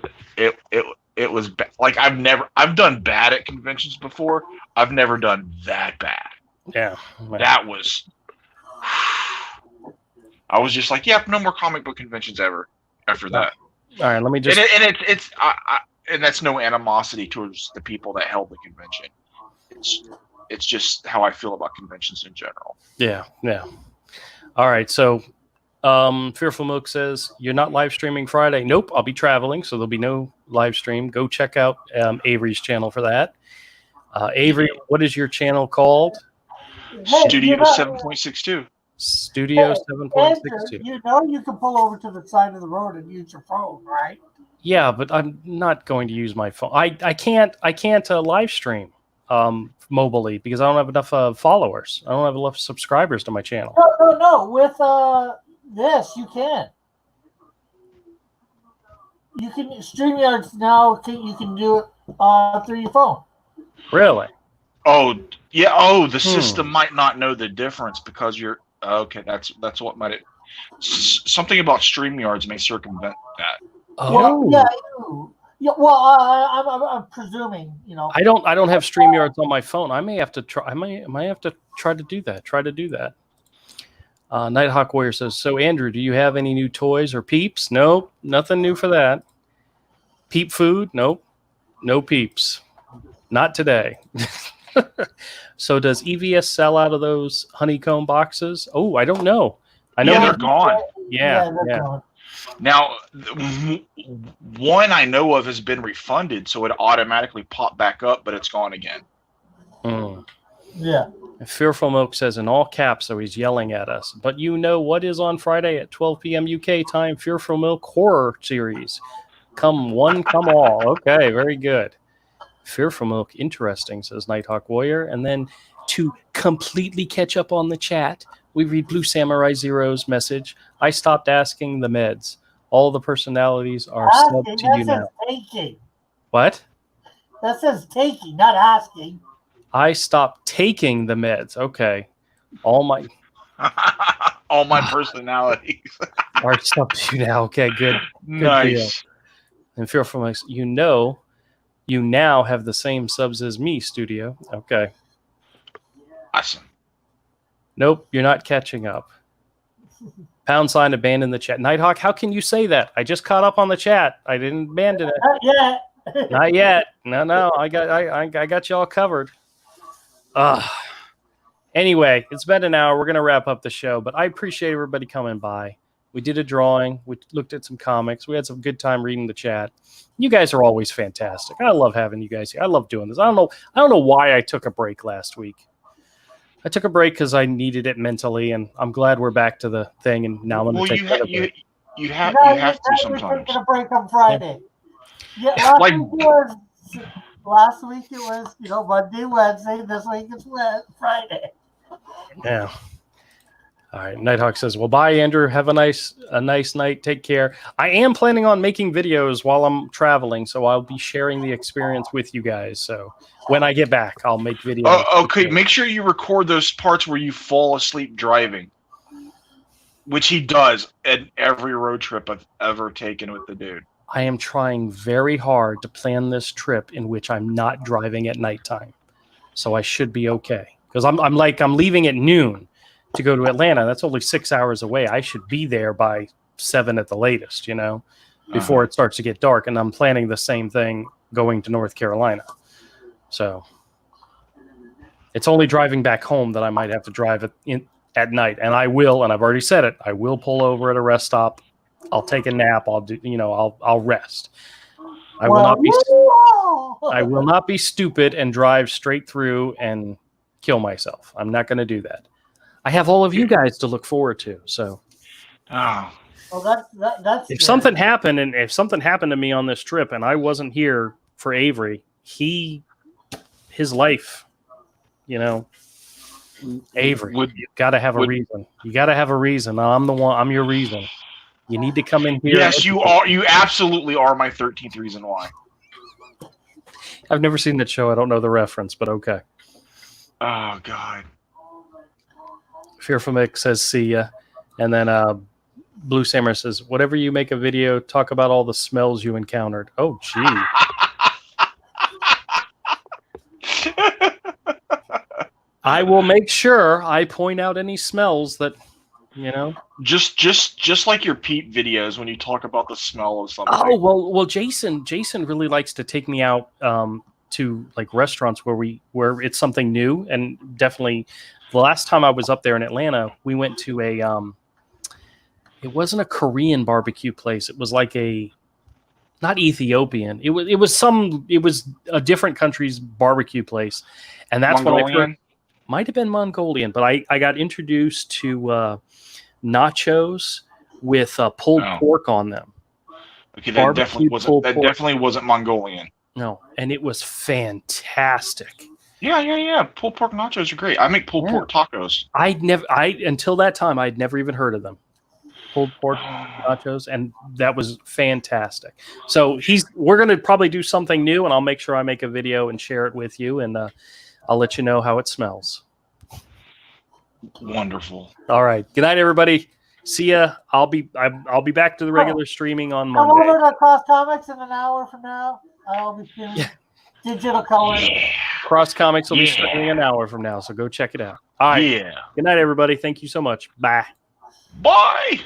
like I've done bad at conventions before. I've never done that bad. yeah, That was I was just like, yep, no more comic book conventions ever after that. all right. Let me just And that's no animosity towards the people that held the convention. It's just how I feel about conventions in general. yeah. All right, so Fearful Milk says you're not live streaming Friday. Nope, I'll be traveling, so there'll be no live stream. Go check out Avery's channel for that. Avery, what is your channel called? Hey, Studio you know, 7.62. Studio Andrew, 7.62. you know you can pull over to the side of the road and use your phone, right? Yeah, but I'm not going to use my phone. I can't live stream mobily because I don't have enough followers. I don't have enough subscribers to my channel. No. With this, you can. You can StreamYards now. You can do it through your phone. Really? Oh yeah. Oh, the system might not know the difference because you're okay. That's what might it. Something about StreamYards may circumvent that. Oh, Well, yeah. Well, I'm presuming, you know. I don't have StreamYards on my phone. I may have to try. I might have to try to do that. Nighthawk Warrior says, so Andrew, do you have any new toys or peeps? Nope, nothing new for that. Peep food? Nope, no peeps. Not today. So does EVS sell out of those honeycomb boxes? Oh, I don't know. I know Yeah, they're gone. Yeah. Gone. Now, one I know of has been refunded, so it automatically popped back up, but it's gone again. Yeah. Fearful Milk says in all caps, so he's yelling at us. But you know what is on Friday at 12 p.m. UK time? Fearful Milk horror series. Come one, come all. Okay, very good. Fearful Milk, interesting, says Nighthawk Warrior. And then to completely catch up on the chat, we read Blue Samurai Zero's message. I stopped asking the meds. All the personalities are subbed to you now. Taking. What? That says taking, not asking. I stopped taking the meds. Okay. All my Personalities. are subbed to you now. Okay, good. Nice. And Fearful Milk, you now have the same subs as me, Studio. Okay. Awesome. Nope, you're not catching up. # abandon the chat. Nighthawk, how can you say that? I just caught up on the chat. I didn't abandon it. Not yet. Not yet. No. I got you all covered. Anyway, it's been an hour. We're gonna wrap up the show, but I appreciate everybody coming by. We did a drawing. We looked at some comics. We had some good time reading the chat. You guys are always fantastic. I love having you guys here. I love doing this. I don't know why I took a break last week. I took a break because I needed it mentally, and I'm glad we're back to the thing. And now I'm going to take another break. You have to sometimes. Taking a break on Friday. Yeah, last week it was Monday, Wednesday. This week it's Friday. Yeah. All right. Nighthawk says, well, bye, Andrew. Have a nice night. Take care. I am planning on making videos while I'm traveling, so I'll be sharing the experience with you guys. So when I get back, I'll make videos. Oh, okay. Make sure you record those parts where you fall asleep driving, which he does at every road trip I've ever taken with the dude. I am trying very hard to plan this trip in which I'm not driving at nighttime. So I should be okay. Because I'm leaving at noon to go to Atlanta. That's only 6 hours away. I should be there by 7 at the latest, before it starts to get dark. And I'm planning the same thing going to North Carolina. So it's only driving back home that I might have to drive at night. And I will, and I've already said it, I will pull over at a rest stop. I'll take a nap. I'll rest. I will not be stupid and drive straight through and kill myself. I'm not going to do that. I have all of you guys to look forward to. So, Well, that's If good. something happened, and if something happened to me on this trip, and I wasn't here for Avery, his life, Avery, Would you got to have a would- reason. You got to have a reason. I'm the one. I'm your reason. You need to come in here. yes, you are. You absolutely are my 13th reason why. I've never seen that show. I don't know the reference, but okay. Oh God. Fearful Mick says, "See ya," and then Blue Samurai says, "Whatever you make a video, talk about all the smells you encountered." Oh, gee. I will make sure I point out any smells that, Just like your Pete videos when you talk about the smell of something. Oh well, Jason really likes to take me out to like restaurants where it's something new, and definitely the last time I was up there in Atlanta, we went to a it wasn't a Korean barbecue place. It was like not Ethiopian. It was a different country's barbecue place, and that's when I Mongolian? might have been Mongolian, but I got introduced to nachos with pulled pork on them. Okay, that Barbecue pulled pork. definitely wasn't Mongolian. No, and it was fantastic. Yeah. Pulled pork nachos are great. I make pulled pork tacos. Until that time, I'd never even heard of them. Pulled pork nachos, and that was fantastic. So we're going to probably do something new, and I'll make sure I make a video and share it with you, and I'll let you know how it smells. Wonderful. All right. Good night, everybody. See ya. I'll be back to the regular streaming on Come Monday. over to Cross Comics in an hour from now. I'll be streaming digital color. Cross Comics will be streaming an hour from now, so go check it out. All right. Yeah. Good night, everybody. Thank you so much. Bye. Bye.